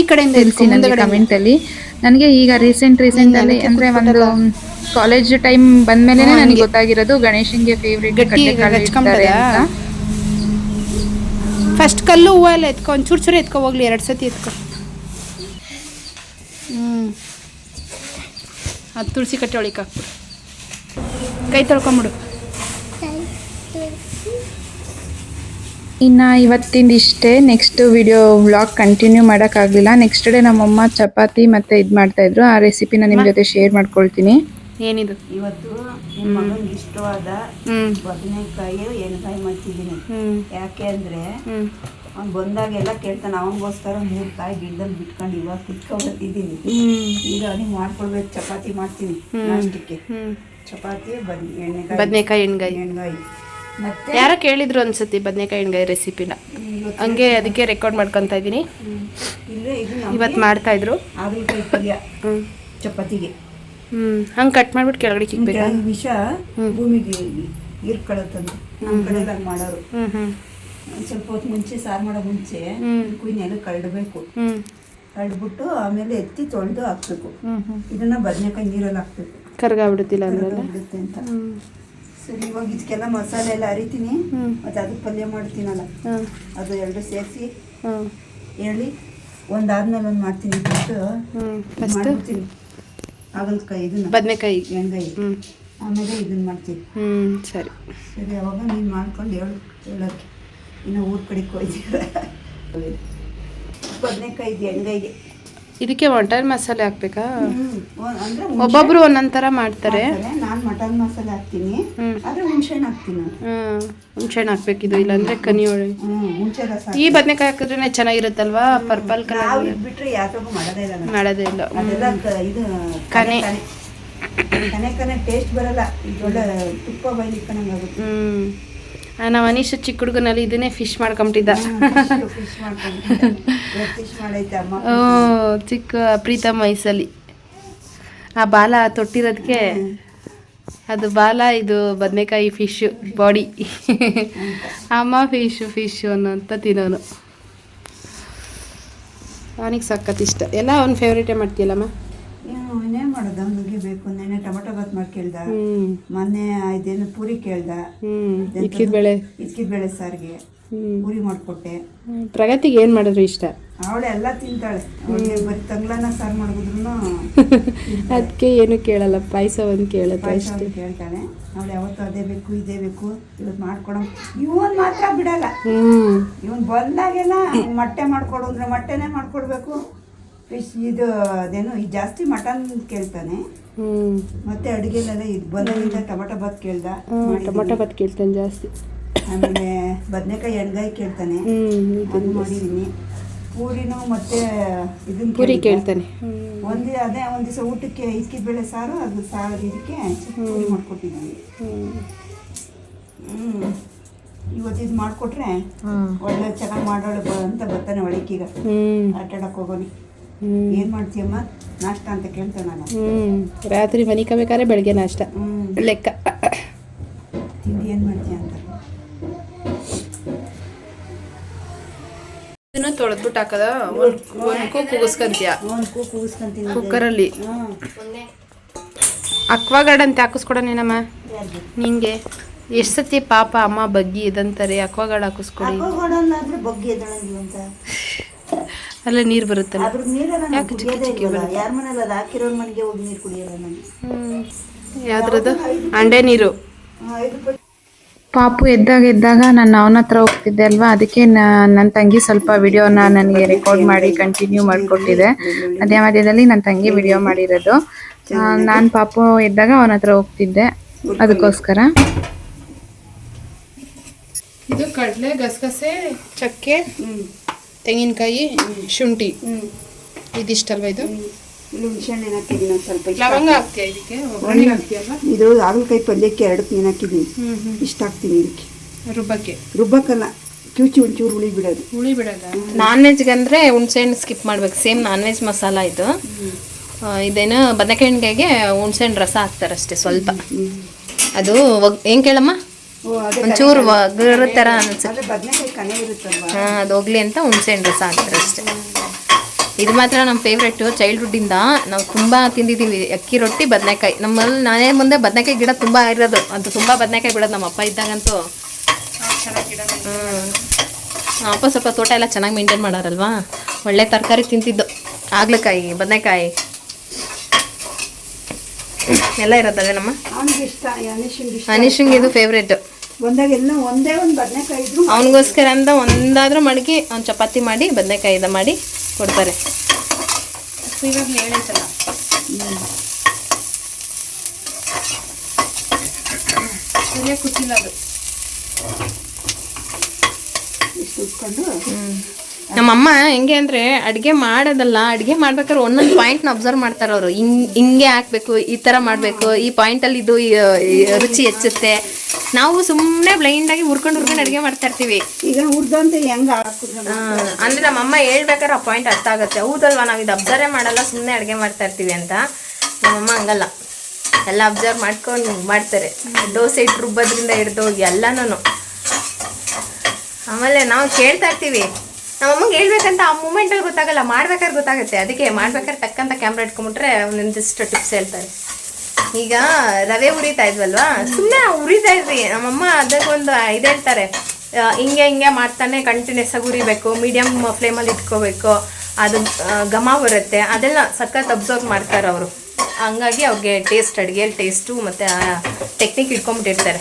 B: ಈ ಕಡೆಯಿಂದ
A: ತಿಳಿಸಿ ನನಗೆ ಕಮೆಂಟ್ ಅಲ್ಲಿ. ನನಗೆ ಈಗ ರೀಸೆಂಟ್ ಅಲ್ಲಿ ಅಂದ್ರೆ ಒಂದು ಕಾಲೇಜ್ ಟೈಮ್ ಬಂದ್ಮೇಲೆ ನನಗೆ ಗೊತ್ತಾಗಿರೋದು ಗಣೇಶನ್ಗೆ ಫೇವ್ರೇಟ್ ಕಡ್ಲೆಕಾಳು ಇಡ್ತಾರೆ ಅಂತ.
B: ಫಸ್ಟ್ ಕಲ್ಲು ಹೂವು ಎಲ್ಲ ಎತ್ಕೊ ಒಂಚೂರು ಚೂರು ಎತ್ಕೊ ಹೋಗ್ಲಿ 2 ಸತಿ ಎತ್ಕೊ. ಅದು ತುಳಸಿ ಕಟ್ಟೆ ಒಳಗೆ ಹಾಕ್ಬಿಡು. ಕೈ ತೊಳ್ಕೊಂಬಿಡು.
A: ಇನ್ನು ಇವತ್ತಿಂದ ಇಷ್ಟೇ. ನೆಕ್ಸ್ಟ್ ವಿಡಿಯೋ ವ್ಲಾಗ್ ಕಂಟಿನ್ಯೂ ಮಾಡೋಕ್ಕಾಗಲಿಲ್ಲ. ನೆಕ್ಸ್ಟ್ ಡೇ ನಮ್ಮಮ್ಮ ಚಪಾತಿ ಮತ್ತು ಇದು ಮಾಡ್ತಾಯಿದ್ರು. ಆ ರೆಸಿಪಿನ ನಿಮ್ಮ ಜೊತೆ ಶೇರ್ ಮಾಡ್ಕೊಳ್ತೀನಿ.
B: ಏನಿದು
C: ಇವತ್ತು ನಿಮ್ಮ ಮಗನಿಗೆ ಇಷ್ಟವಾದ ಬದನೆಕಾಯಿ ಎಣ್ಗಾಯಿ ಮಾಡ್ತಿದ್ದೀನಿ. ಯಾಕೆ ಅಂದರೆ ಅವ್ನು ಬಂದಾಗೆಲ್ಲ ಕೇಳ್ತಾನೆ. ಅವನಿಗೋಸ್ಕರ 3 ಕಾಯಿ ಗಿಡದಲ್ಲಿ ಬಿಟ್ಕೊಂಡು ಇವಾಗ ಕುತ್ಕೊಬರ್ತಿದ್ದೀನಿ. ಈಗ ಅವ್ನಿಗೆ ಮಾಡ್ಕೊಳ್ಬೇಕು. ಚಪಾತಿ ಮಾಡ್ತೀನಿ ನಾಷ್ಟಕ್ಕೆ. ಚಪಾತಿ
B: ಬದನೆಕಾಯಿ ಎಣ್ಗಾಯಿ.
C: ಮತ್ತೆ
B: ಯಾರೋ ಕೇಳಿದ್ರು ಅನ್ಸುತ್ತೆ ಬದನೆಕಾಯಿ ಎಣ್ಗಾಯಿ ರೆಸಿಪಿನ. ಹಂಗೆ ಅದಕ್ಕೆ ರೆಕಾರ್ಡ್ ಮಾಡ್ಕೊತಾ ಇದ್ದೀನಿ. ಇವತ್ತು ಮಾಡ್ತಾ ಇದ್ರು
C: ಹಾಗಲಕಾಯಿ ಪಲ್ಯ ಚಪಾತಿಗೆ.
B: ಹಂಗೆ ಕಟ್ ಮಾಡ್ಬಿಟ್ಟು ಕೆಳಗಡೆ ಕಿಕ್ಬೇಕು.
C: ವಿಷ ಭೂಮಿಗೆ ಇರ್ಕೊಳ್ಳುತ್ತಂತ ನಮ್ಮ ಕಡೆ ಹಂಗೆ ಮಾಡೋರು. ಸ್ವಲ್ಪ ಹೊತ್ತು ಮುಂಚೆ ಸಾರು ಮಾಡೋ ಮುಂಚೆ ಕುಯ್ನೆಲ್ಲ ಕಳ್ಡಬೇಕು. ಕಳ್ದ್ಬಿಟ್ಟು ಆಮೇಲೆ ಎತ್ತಿ ತೊಳೆದು ಹಾಕ್ಬೇಕು. ಇದನ್ನ ಬದನೆಕಾಯಿ ನೀರಲ್ಲಿ ಹಾಕ್ಬೇಕು.
B: ಕರ್ಗಾಗ್ಬಿಡುತ್ತಿಲ್ಲ ಅಂದ್ರೆ
C: ಅಂತ. ಸರಿ, ಇವಾಗ ಇದಕ್ಕೆಲ್ಲ ಮಸಾಲೆ ಎಲ್ಲ ಅರಿತೀನಿ. ಮತ್ತೆ ಅದು ಪಲ್ಯ ಮಾಡ್ತೀನಲ್ಲ ಅದು 2 ಸೇರಿಸಿ ಹೇಳಿ ಒಂದಾದ್ಮೇಲೆ ಒಂದು ಮಾಡ್ತೀನಿ. ಮಾಡ್ತೀನಿ ಹಾಗಲಕಾಯಿ ಇದನ್ನ ಬದನೆಕಾಯಿ ಎಣ್ಗಾಯಿ. ಆಮೇಲೆ ಇದನ್ನ ಮಾಡ್ತೀನಿ.
B: ಸರಿ
C: ಸರಿ, ಅವಾಗ ನೀನು ಮಾಡ್ಕೊಂಡು ಹೇಳೋಕ್ಕೆ ಇನ್ನು ಊರ ಕಡೆಗೆ ಹೋಯ್ತೀರ. ಬದನೆಕಾಯಿ ಎಣ್ಗಾಯಿಗೆ
B: ಇದಕ್ಕೆ ಮಟನ್ ಮಸಾಲೆ ಹಾಕ್ಬೇಕಾ?
C: ಅಂದ್ರೆ
B: ಒಬ್ಬೊಬ್ರು ಒಂದೊಂದ್ ಥರ ಮಾಡ್ತಾರೆ.
C: ನಾನು ಮಟನ್ ಮಸಾಲೆ ಹಾಕ್ತೀನಿ, ಆದರೆ ಹುಣಸೆಹಣ್ಣು ಹಾಕ್ತೀನಿ.
B: ಹುಣಸೆಹಣ್ಣು ಹಾಕ್ಬೇಕಿದು, ಇಲ್ಲಾಂದ್ರೆ ಕನಿ ಒಳಗೆ
C: ಹುಣಸೆ ರಸ.
B: ಈ ಬದನೆಕಾಯಿ ಹಾಕಿದ್ರೆ ಚೆನ್ನಾಗಿರುತ್ತಲ್ವಾ? ಪರ್ಪಲ್ ಕಲರ್
C: ಬಿಟ್ರೆ ಯಾವ್ದಾಗೂ ಮಾಡೋದೇ
B: ಇಲ್ಲ.
C: ಅದೆಲ್ಲ ಇದು
B: ಕನೆ
C: ಕನೆ ಟೇಸ್ಟ್ ಬರಲ್ಲ. ಇದೊಳ್ಳೆ ತುಪ್ಪ ಬೈಲಿಕ್ಕಂಗಾಗುತ್ತೆ.
B: ನಮ್ಮ ಅನೀಶ್ ಚಿಕ್ಕ ಹುಡುಗನಲ್ಲಿ ಇದನ್ನೇ ಫಿಶ್ ಮಾಡ್ಕೊಂಬಿಟ್ಟಿದ್ದ. ಚಿಕ್ಕ ಪ್ರೀತಮ್ ವಯಸ್ಸಲ್ಲಿ ಆ ಬಾಲ ತೊಟ್ಟಿರೋದಕ್ಕೆ ಅದು ಬಾಲ, ಇದು ಬದನೆಕಾಯಿ ಫಿಶ್ ಬಾಡಿ. ಅಮ್ಮ ಫಿಶ್ ಅನ್ನೋಂತ ತಿನ್ನೋನು. ಅವನಿಗೆ ಸಖತ್ ಇಷ್ಟ. ಎಲ್ಲ ಅವ್ನ ಫೇವ್ರೇಟೇ ಮಾಡ್ತೀಯಲ್ಲಮ್ಮ?
C: ಇನ್ನೇನು ಮಾಡೋದು, ಅವ್ನಿಗೆ ಬೇಕು. ನೆನೆ ಟೊಮೊಟೊ ಬಾತ್ ಮಾಡಿ ಕೇಳ್ದ, ಮೊನ್ನೆ ಇದೇನು ಪೂರಿ ಕೇಳ್ದ.
B: ಇದ್ಕಿದ
C: ಬೇಳೆ ಸಾರಿಗೆ ಪೂರಿ ಮಾಡಿಕೊಟ್ಟೆ.
B: ಪ್ರಗತಿಗೆ ಏನು ಮಾಡಿದ್ರು ಇಷ್ಟ?
C: ಅವಳೆಲ್ಲ ತಿಂತಾಳೆ. ಅವಳಿಗೆ ಬರೀ ತಂಗ್ಳನ್ನ ಸಾರು ಮಾಡಿದ್ರು
B: ಅದಕ್ಕೆ ಏನು ಕೇಳಲ್ಲ. ಪಾಯಸ ಒಂದು ಕೇಳುತ್ತೆ ಅಷ್ಟೇ.
C: ಕೇಳ್ತಾಳೆ. ಅವಳು ಯಾವತ್ತೂ ಅದೇ ಬೇಕು ಇದೇ ಬೇಕು ಇವತ್ತು ಮಾಡ್ಕೊಡ. ಇವನ್ ಮಾತ್ರ ಬಿಡಲ್ಲ. ಇವನ್ ಬಂದಾಗೆಲ್ಲ ಮೊಟ್ಟೆ ಮಾಡ್ಕೊಡು ಅಂದ್ರೆ ಮೊಟ್ಟೆನೇ ಮಾಡ್ಕೊಡ್ಬೇಕು. ಫಿಶ್ ಇದು ಅದೇನು ಈ ಜಾಸ್ತಿ ಮಟನ್ ಕೇಳ್ತಾನೆ. ಮತ್ತೆ ಅಡುಗೆಲೆಲ್ಲ ಇದು ಬಂದಾಗಿಂದ ಟೊಮೊಟೊ ಬಾತ್ ಕೇಳ್ದ.
B: ಟೊಮೊಟೊ ಬಾತ್ ಕೇಳ್ತಾನೆ ಜಾಸ್ತಿ.
C: ಆಮೇಲೆ ಬದನೆಕಾಯಿ ಎಣ್ಗಾಯಿ ಕೇಳ್ತಾನೆ, ಅದು ಮಾಡಿದ್ದೀನಿ. ಪೂರಿನೂ ಮತ್ತೆ ಇದನ್ನ
B: ಪೂರಿ ಕೇಳ್ತಾನೆ.
C: ಅದೇ ಒಂದು ದಿವಸ ಊಟಕ್ಕೆ ಇದ್ಕಿದ ಬೇಳೆ ಸಾರು, ಅದು ಸಾರು ಇದಕ್ಕೆ ಪೂರಿ ಮಾಡಿಕೊಟ್ಟಿದ್ದೀನಿ. ಇವತ್ತು ಇದು ಮಾಡಿಕೊಟ್ರೆ ಒಳ್ಳೆ ಚೆನ್ನಾಗಿ ಮಾಡೋಳು ಅಂತ ಬರ್ತಾನೆ ಒಳಕೀಗ. ಆಟ ಆಡಕ್ಕೆ ಹೋಗೋನಿ. ಏನು ಮಾಡ್ತೀಯಮ್ಮ ನಾಷ್ಟ ಅಂತ ಕೇಳ್ತಾನಲ್ಲ.
B: ರಾತ್ರಿ ಮನೆ ಕಬೇಕಾದ್ರೆ ಬೆಳಗ್ಗೆ ನಾಷ್ಟ ಲೆಕ್ಕ.
C: ತಿಂಡಿ ಏನು ಮಾಡ್ತೀಯ ಅಂತ
B: ಇದನ್ನ ತೊಳೆದ್ಬಿಟ್ಟು ಹಾಕದ ಒಂದು ಕೂಗಸ್ಕೊಂತೀಯ.
C: ಕೂಗಿಸ್ಕೊಂತೀನಿ
B: ಕುಕ್ಕರಲ್ಲಿ. ಅಕ್ವಾಗಾರ್ಡ್ ಅಂತ ಹಾಕಿಸ್ಕೊಡೋನೇನಮ್ಮ ನಿಂಗೆ ಎಷ್ಟು ಸತಿ ಪಾಪ ಅಮ್ಮ ಬಗ್ಗಿ ಇದಂತಾರೆ ಅಕ್ವಾಗಾರ್ಡ್ ಹಾಕಿಸ್ಕೊಡಿ.
C: ಆದ್ರೆ ಬಗ್ಗೆ ಎದ್ದಳಂಗಿಲ್ಲ ಅಂತ
B: ಅಲ್ಲ ನೀರು ಬರುತ್ತಲ್ಲ.
C: ಅದ್ರ ನೀರೆಲ್ಲ ನಾನು ಕುಡಿಯೋದೇ ಇಲ್ವಲ್ಲ. ಯಾರ ಮನೇಲಿ ಅದು ಹಾಕಿರೋ ಮನೆಗೆ ಹೋಗಿ ನೀರು ಕುಡಿಯೋಲ್ಲ ನಾನು.
B: ಯಾವ್ದ್ರದ್ದು ಅಂಡೆ ನೀರು.
C: 5 ರೂಪಾಯಿ.
A: ಪಾಪು ಎದ್ದಾಗ ನಾನು ಅವನ ಹತ್ರ ಹೋಗ್ತಿದ್ದೆ ಅಲ್ವಾ, ಅದಕ್ಕೆ ನನ್ನ ತಂಗಿ ಸ್ವಲ್ಪ ವಿಡಿಯೋನ ನನಗೆ ರೆಕಾರ್ಡ್ ಮಾಡಿ ಕಂಟಿನ್ಯೂ ಮಾಡಿಕೊಟ್ಟಿದೆ. ಅದೇ ಮಧ್ಯದಲ್ಲಿ ನನ್ನ ತಂಗಿ ವಿಡಿಯೋ ಮಾಡಿರೋದು. ನಾನು ಪಾಪು ಎದ್ದಾಗ ಅವನ ಹತ್ರ ಹೋಗ್ತಿದ್ದೆ, ಅದಕ್ಕೋಸ್ಕರ.
B: ಇದು ಕಡಲೆ, ಗಸಗಸೆ, ಚಕ್ಕೆ, ತೆಂಗಿನಕಾಯಿ, ಶುಂಠಿ, ಇದಿಷ್ಟಲ್ವಾ ಇದು?
C: ಇಲ್ಲಿ ಹುಣಸೆಹಣ್ಣು ಹಾಕಿದ್ದೀನಿ ಸ್ವಲ್ಪ.
B: ಲವಂಗ ಹಾಕ್ತೀಯ ಇದಕ್ಕೆ? ಒಗ್ಗರಣೆಗೆ ಹಾಕ್ತೀಯಲ್ವಾ?
C: ಇದು ಹಾಗಲಕಾಯಿ ಪಲ್ಯಕ್ಕೆ 2 ಏನು ಹಾಕಿದ್ದೀನಿ. ಇಷ್ಟ ಹಾಕ್ತೀನಿ ಇದಕ್ಕೆ ರುಬ್ಬಕ್ಕಲ್ಲ, ಚೂಚಿ ಒಂಚೂರು ಹುಳಿ ಬಿಡೋದು.
B: ಹುಳಿ ಬಿಡೋದ? ನಾನ್ ವೆಜ್ಗೆ ಅಂದರೆ ಹುಣಸೆಹಣ್ಣು ಸ್ಕಿಪ್ ಮಾಡ್ಬೇಕು. ಸೇಮ್ ನಾನ್ ವೆಜ್ ಮಸಾಲ ಇದು. ಇದೇನು ಬದನೆಕಾಯಿಗೆ ಹುಣಸೆಹಣ್ಣು ರಸ ಹಾಕ್ತಾರೆ ಅಷ್ಟೇ ಸ್ವಲ್ಪ. ಅದು ಹೆಂಗೆ ಕೇಳಮ್ಮ, ಒಂಚೂರು ಒಗ್ಗರ ಥರ ಅನ್ಸುತ್ತೆ.
C: ಬದನೆಕಾಯಿ ಕನೆ ಇರುತ್ತಲ್ವಾ,
B: ಅದು ಹೋಗ್ಲಿ ಅಂತ ಹುಣಸೆಹಣ್ಣು ರಸ ಹಾಕ್ತಾರೆ ಅಷ್ಟೇ. ಇದು ಮಾತ್ರ ನಮ್ಮ ಫೇವ್ರೆಟ್ಟು. ಚೈಲ್ಡ್ಹುಡ್ಡಿಂದ ನಾವು ತುಂಬ ತಿಂದಿದ್ದೀವಿ ಅಕ್ಕಿ ರೊಟ್ಟಿ ಬದನೆಕಾಯಿ. ನಮ್ಮಲ್ಲಿ ನಾನೇ ಮುಂದೆ ಬದನೆಕಾಯಿ ಗಿಡ ತುಂಬ ಇರೋದು, ಅದು ತುಂಬ ಬದನೆಕಾಯಿ ಬಿಡೋದು ನಮ್ಮ ಅಪ್ಪ ಇದ್ದಾಗಂತೂ. ನಮ್ಮ ಅಪ್ಪ ಸ್ವಲ್ಪ ತೋಟ ಎಲ್ಲ ಚೆನ್ನಾಗಿ ಮೇಂಟೈನ್ ಮಾಡೋರಲ್ವಾ, ಒಳ್ಳೆ ತರಕಾರಿ ತಿಂತಿದ್ದು. ಹಾಗಲಕಾಯಿ, ಬದನೆಕಾಯಿ ಎಲ್ಲ ಇರೋದಲ್ಲ ನಮ್ಮ
C: ಅವನಿಗೆ ಇಷ್ಟ.
B: ಅನಿಶಂಗೆ ಇದು ಫೇವ್ರೇಟ್.
C: ಒಂದಾಗೆಲ್ಲ ಒಂದೇ ಒಂದು ಬದನೆಕಾಯಿ ಇದ್ರು
B: ಅವನಿಗೋಸ್ಕರ ಅಂತ ಒಂದಾದ್ರೂ ಮಡಗಿ ಅವ್ನು ಚಪಾತಿ ಮಾಡಿ ಬದನೆಕಾಯಿ ಇದು ಮಾಡಿ ಕೊಡ್ತಾರೆ. ಇವಾಗ ಹೇಳೈತಲ್ಲ ಸರಿಯಾಗಿ ಕೂತಿಲ್ಲ ಅದು.
C: ಇಷ್ಟು ಉಟ್ಕೊಂಡು
B: ನಮ್ಮಮ್ಮ ಹೆಂಗೆ ಅಂದರೆ ಅಡುಗೆ ಮಾಡೋದಲ್ಲ, ಅಡುಗೆ ಮಾಡ್ಬೇಕಾದ್ರೆ ಒಂದೊಂದು ಪಾಯಿಂಟ್ನ ಅಬ್ಸರ್ವ್ ಮಾಡ್ತಾರೆ ಅವರು. ಹಿಂಗೆ ಹಾಕಬೇಕು, ಈ ಥರ ಮಾಡಬೇಕು, ಈ ಪಾಯಿಂಟಲ್ಲಿ ಇದು ರುಚಿ ಹೆಚ್ಚುತ್ತೆ. ನಾವು ಸುಮ್ಮನೆ ಬ್ಲೈಂಡಾಗಿ ಹುರ್ಕೊಂಡು ಅಡುಗೆ ಮಾಡ್ತಾ ಇರ್ತೀವಿ.
C: ಈಗ ಹುರ್ದಂತ ಹೆಂಗೆ
B: ಅಂದರೆ ನಮ್ಮಮ್ಮ ಹೇಳ್ಬೇಕಾದ್ರೆ ಆ ಪಾಯಿಂಟ್ ಅರ್ಥ ಆಗುತ್ತೆ. ಹೌದಲ್ವಾ, ನಾವು ಇದು ಅಬ್ಸರ್ವೇ ಮಾಡಲ್ಲ, ಸುಮ್ಮನೆ ಅಡುಗೆ ಮಾಡ್ತಾ ಇರ್ತೀವಿ ಅಂತ. ನಮ್ಮಮ್ಮ ಹಂಗಲ್ಲ, ಎಲ್ಲ ಅಬ್ಸರ್ವ್ ಮಾಡ್ಕೊಂಡು ಮಾಡ್ತಾರೆ. ದೋಸೆ ಇಟ್ಟು ರುಬ್ಬೋದ್ರಿಂದ ಹಿಡ್ದು ಎಲ್ಲನೂ. ಆಮೇಲೆ ನಾವು ಕೇಳ್ತಾ ಇರ್ತೀವಿ, ನಮ್ಮಮ್ಮಗೆ ಹೇಳ್ಬೇಕಂತ ಆ ಮೂಮೆಂಟಲ್ಲಿ ಗೊತ್ತಾಗಲ್ಲ, ಮಾಡ್ಬೇಕಾದ್ರೆ ಗೊತ್ತಾಗುತ್ತೆ. ಅದಕ್ಕೆ ಮಾಡ್ಬೇಕಾದ್ರೆ ತಕ್ಕಂತ ಕ್ಯಾಮ್ರಾ ಇಟ್ಕೊಂಡ್ಬಿಟ್ರೆ ಒಂದೊಂದಿಷ್ಟು ಟಿಪ್ಸ್ ಹೇಳ್ತಾರೆ. ಈಗ ರವೆ ಉರಿತಾ ಇದ್ವಲ್ವಾ, ಸುಮ್ಮನೆ ಉರಿತಾ ಇದ್ವಿ. ನಮ್ಮಮ್ಮ ಅದಕ್ಕೊಂದು ಇದು ಹೇಳ್ತಾರೆ, ಹಿಂಗೆ ಮಾಡ್ತಾನೆ ಕಂಟಿನ್ಯೂಸ್ ಆಗಿ ಉರಿಬೇಕು, ಮೀಡಿಯಮ್ ಫ್ಲೇಮಲ್ಲಿ ಇಟ್ಕೋಬೇಕು, ಅದು ಘಮ ಬರುತ್ತೆ. ಅದೆಲ್ಲ ಸಖತ್ ಅಬ್ಸರ್ವ್ ಮಾಡ್ತಾರೆ ಅವರು. ಹಂಗಾಗಿ ಅವ್ರಿಗೆ ಟೇಸ್ಟ್, ಅಡುಗೆಯಲ್ಲಿ ಟೇಸ್ಟು ಮತ್ತು ಟೆಕ್ನಿಕ್ ಇಟ್ಕೊಂಡ್ಬಿಟ್ಟಿರ್ತಾರೆ.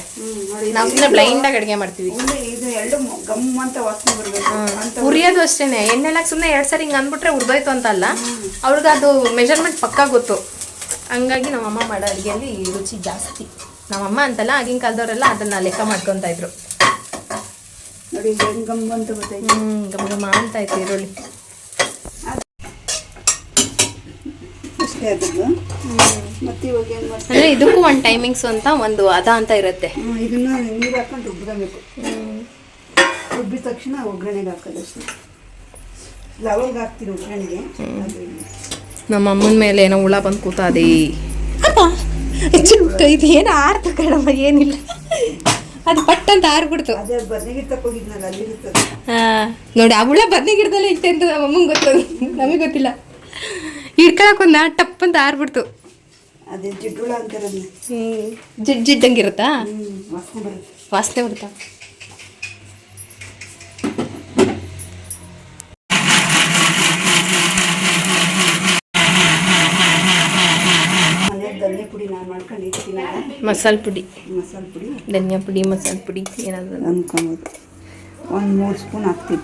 B: ನಾವು ಸುಮ್ಮನೆ ಬ್ಲೈಂಡಾಗಿ ಅಡುಗೆ ಮಾಡ್ತೀವಿ. ಉರಿಯೋದು ಅಷ್ಟೇ, ಎಣ್ಣೆಲ್ಲ ಸುಮ್ಮನೆ 2 ಸರಿ ಹಿಂಗೆ ಅಂದ್ಬಿಟ್ರೆ ಉರಿದೋಯ್ತು ಅಂತ ಅಲ್ಲ, ಅವ್ರಿಗೆ ಅದು ಮೆಜರ್ಮೆಂಟ್ ಪಕ್ಕ ಗೊತ್ತು. ಹಂಗಾಗಿ ನಮ್ಮಮ್ಮ ಮಾಡೋ ಅಡುಗೆಯಲ್ಲಿ ರುಚಿ ಜಾಸ್ತಿ. ನಮ್ಮಮ್ಮ ಅಂತಲ್ಲ, ಆಗಿನ ಕಾಲದವರೆಲ್ಲ ಅದನ್ನು ಲೆಕ್ಕ ಮಾಡ್ಕೊತಾ ಇದ್ರು. ಗಮ ಗಮ ಅಂತ ಆಯ್ತು ಈರುಳ್ಳಿ ಅಂದರೆ ಇದಕ್ಕೂ ಒಂದು ಟೈಮಿಂಗ್ಸ್ ಅಂತ ಒಂದು ಅದ ಅಂತ ಇರುತ್ತೆ.
C: ಇದನ್ನ ನೀರು ಹಾಕೊಂಡು ರುಬ್ಬೇಕು. ರುಬ್ಬಿದ ತಕ್ಷಣ ಒಗ್ಗರಣೆಗೆ ಹಾಕೋದಷ್ಟೇ. ಲವಂಗ ಹಾಕ್ತೀನಿ ಒಗ್ಗರಣೆಗೆ.
B: ನಮ್ಮ ಅಮ್ಮನ ಮೇಲೆ ಏನೋ ಹುಳ ಬಂದು ಕೂತಾದೆ. ಇದು ಏನು ಆರ್ತ ಕಣಮ್ಮ, ಏನಿಲ್ಲ, ಅದು ಪಟ್ ಅಂತ ಆರ್ಬಿಡ್ತು.
C: ಅದೇ ಬದನೆಗಿಡ ತಕ್ಕೋಗಿದ್ನಲ್ಲ, ಅಲ್ಲಿರುತ್ತದೆ.
B: ನೋಡಿ, ಆ ಹುಳ ಬದನೆಗಿಡದಲ್ಲೇ ಇತ್ತೆ ಅಂತ ನಮ್ಮ ಅಮ್ಮಂಗೆ ಗೊತ್ತು, ನಮಗೆ ಗೊತ್ತಿಲ್ಲ. ಹಿಡ್ಕೊಳಕ್ಕೊಂದು ಟಪ್ ಅಂತ ಆರ್ಬಿಡ್ತು.
C: ಅದೇ ಜಿಡ್ಡುಳ ಅಂತಾರಲ್ಲ,
B: ಜಿಡ್ಡಂಗಿರುತ್ತಾ?
C: ವಾಸನೆ ಬರುತ್ತೆ.
B: ವಾಸನೆ ಬರುತ್ತಾ?
C: ಧನಿಯಾ ಪುಡಿ ನಾನು ಮಾಡ್ಕೊಂಡು ಇಡ್ತೀನಿ.
B: ಮಸಾಲೆ ಪುಡಿ,
C: ಪುಡಿ,
B: ಧನಿಯಾ ಪುಡಿ, ಮಸಾಲೆ ಪುಡಿ ಏನಾದರೂ
C: ಅಂದ್ಕೊಬೋದು. 1-3 ಸ್ಪೂನ್ ಹಾಕ್ತೀವಿ.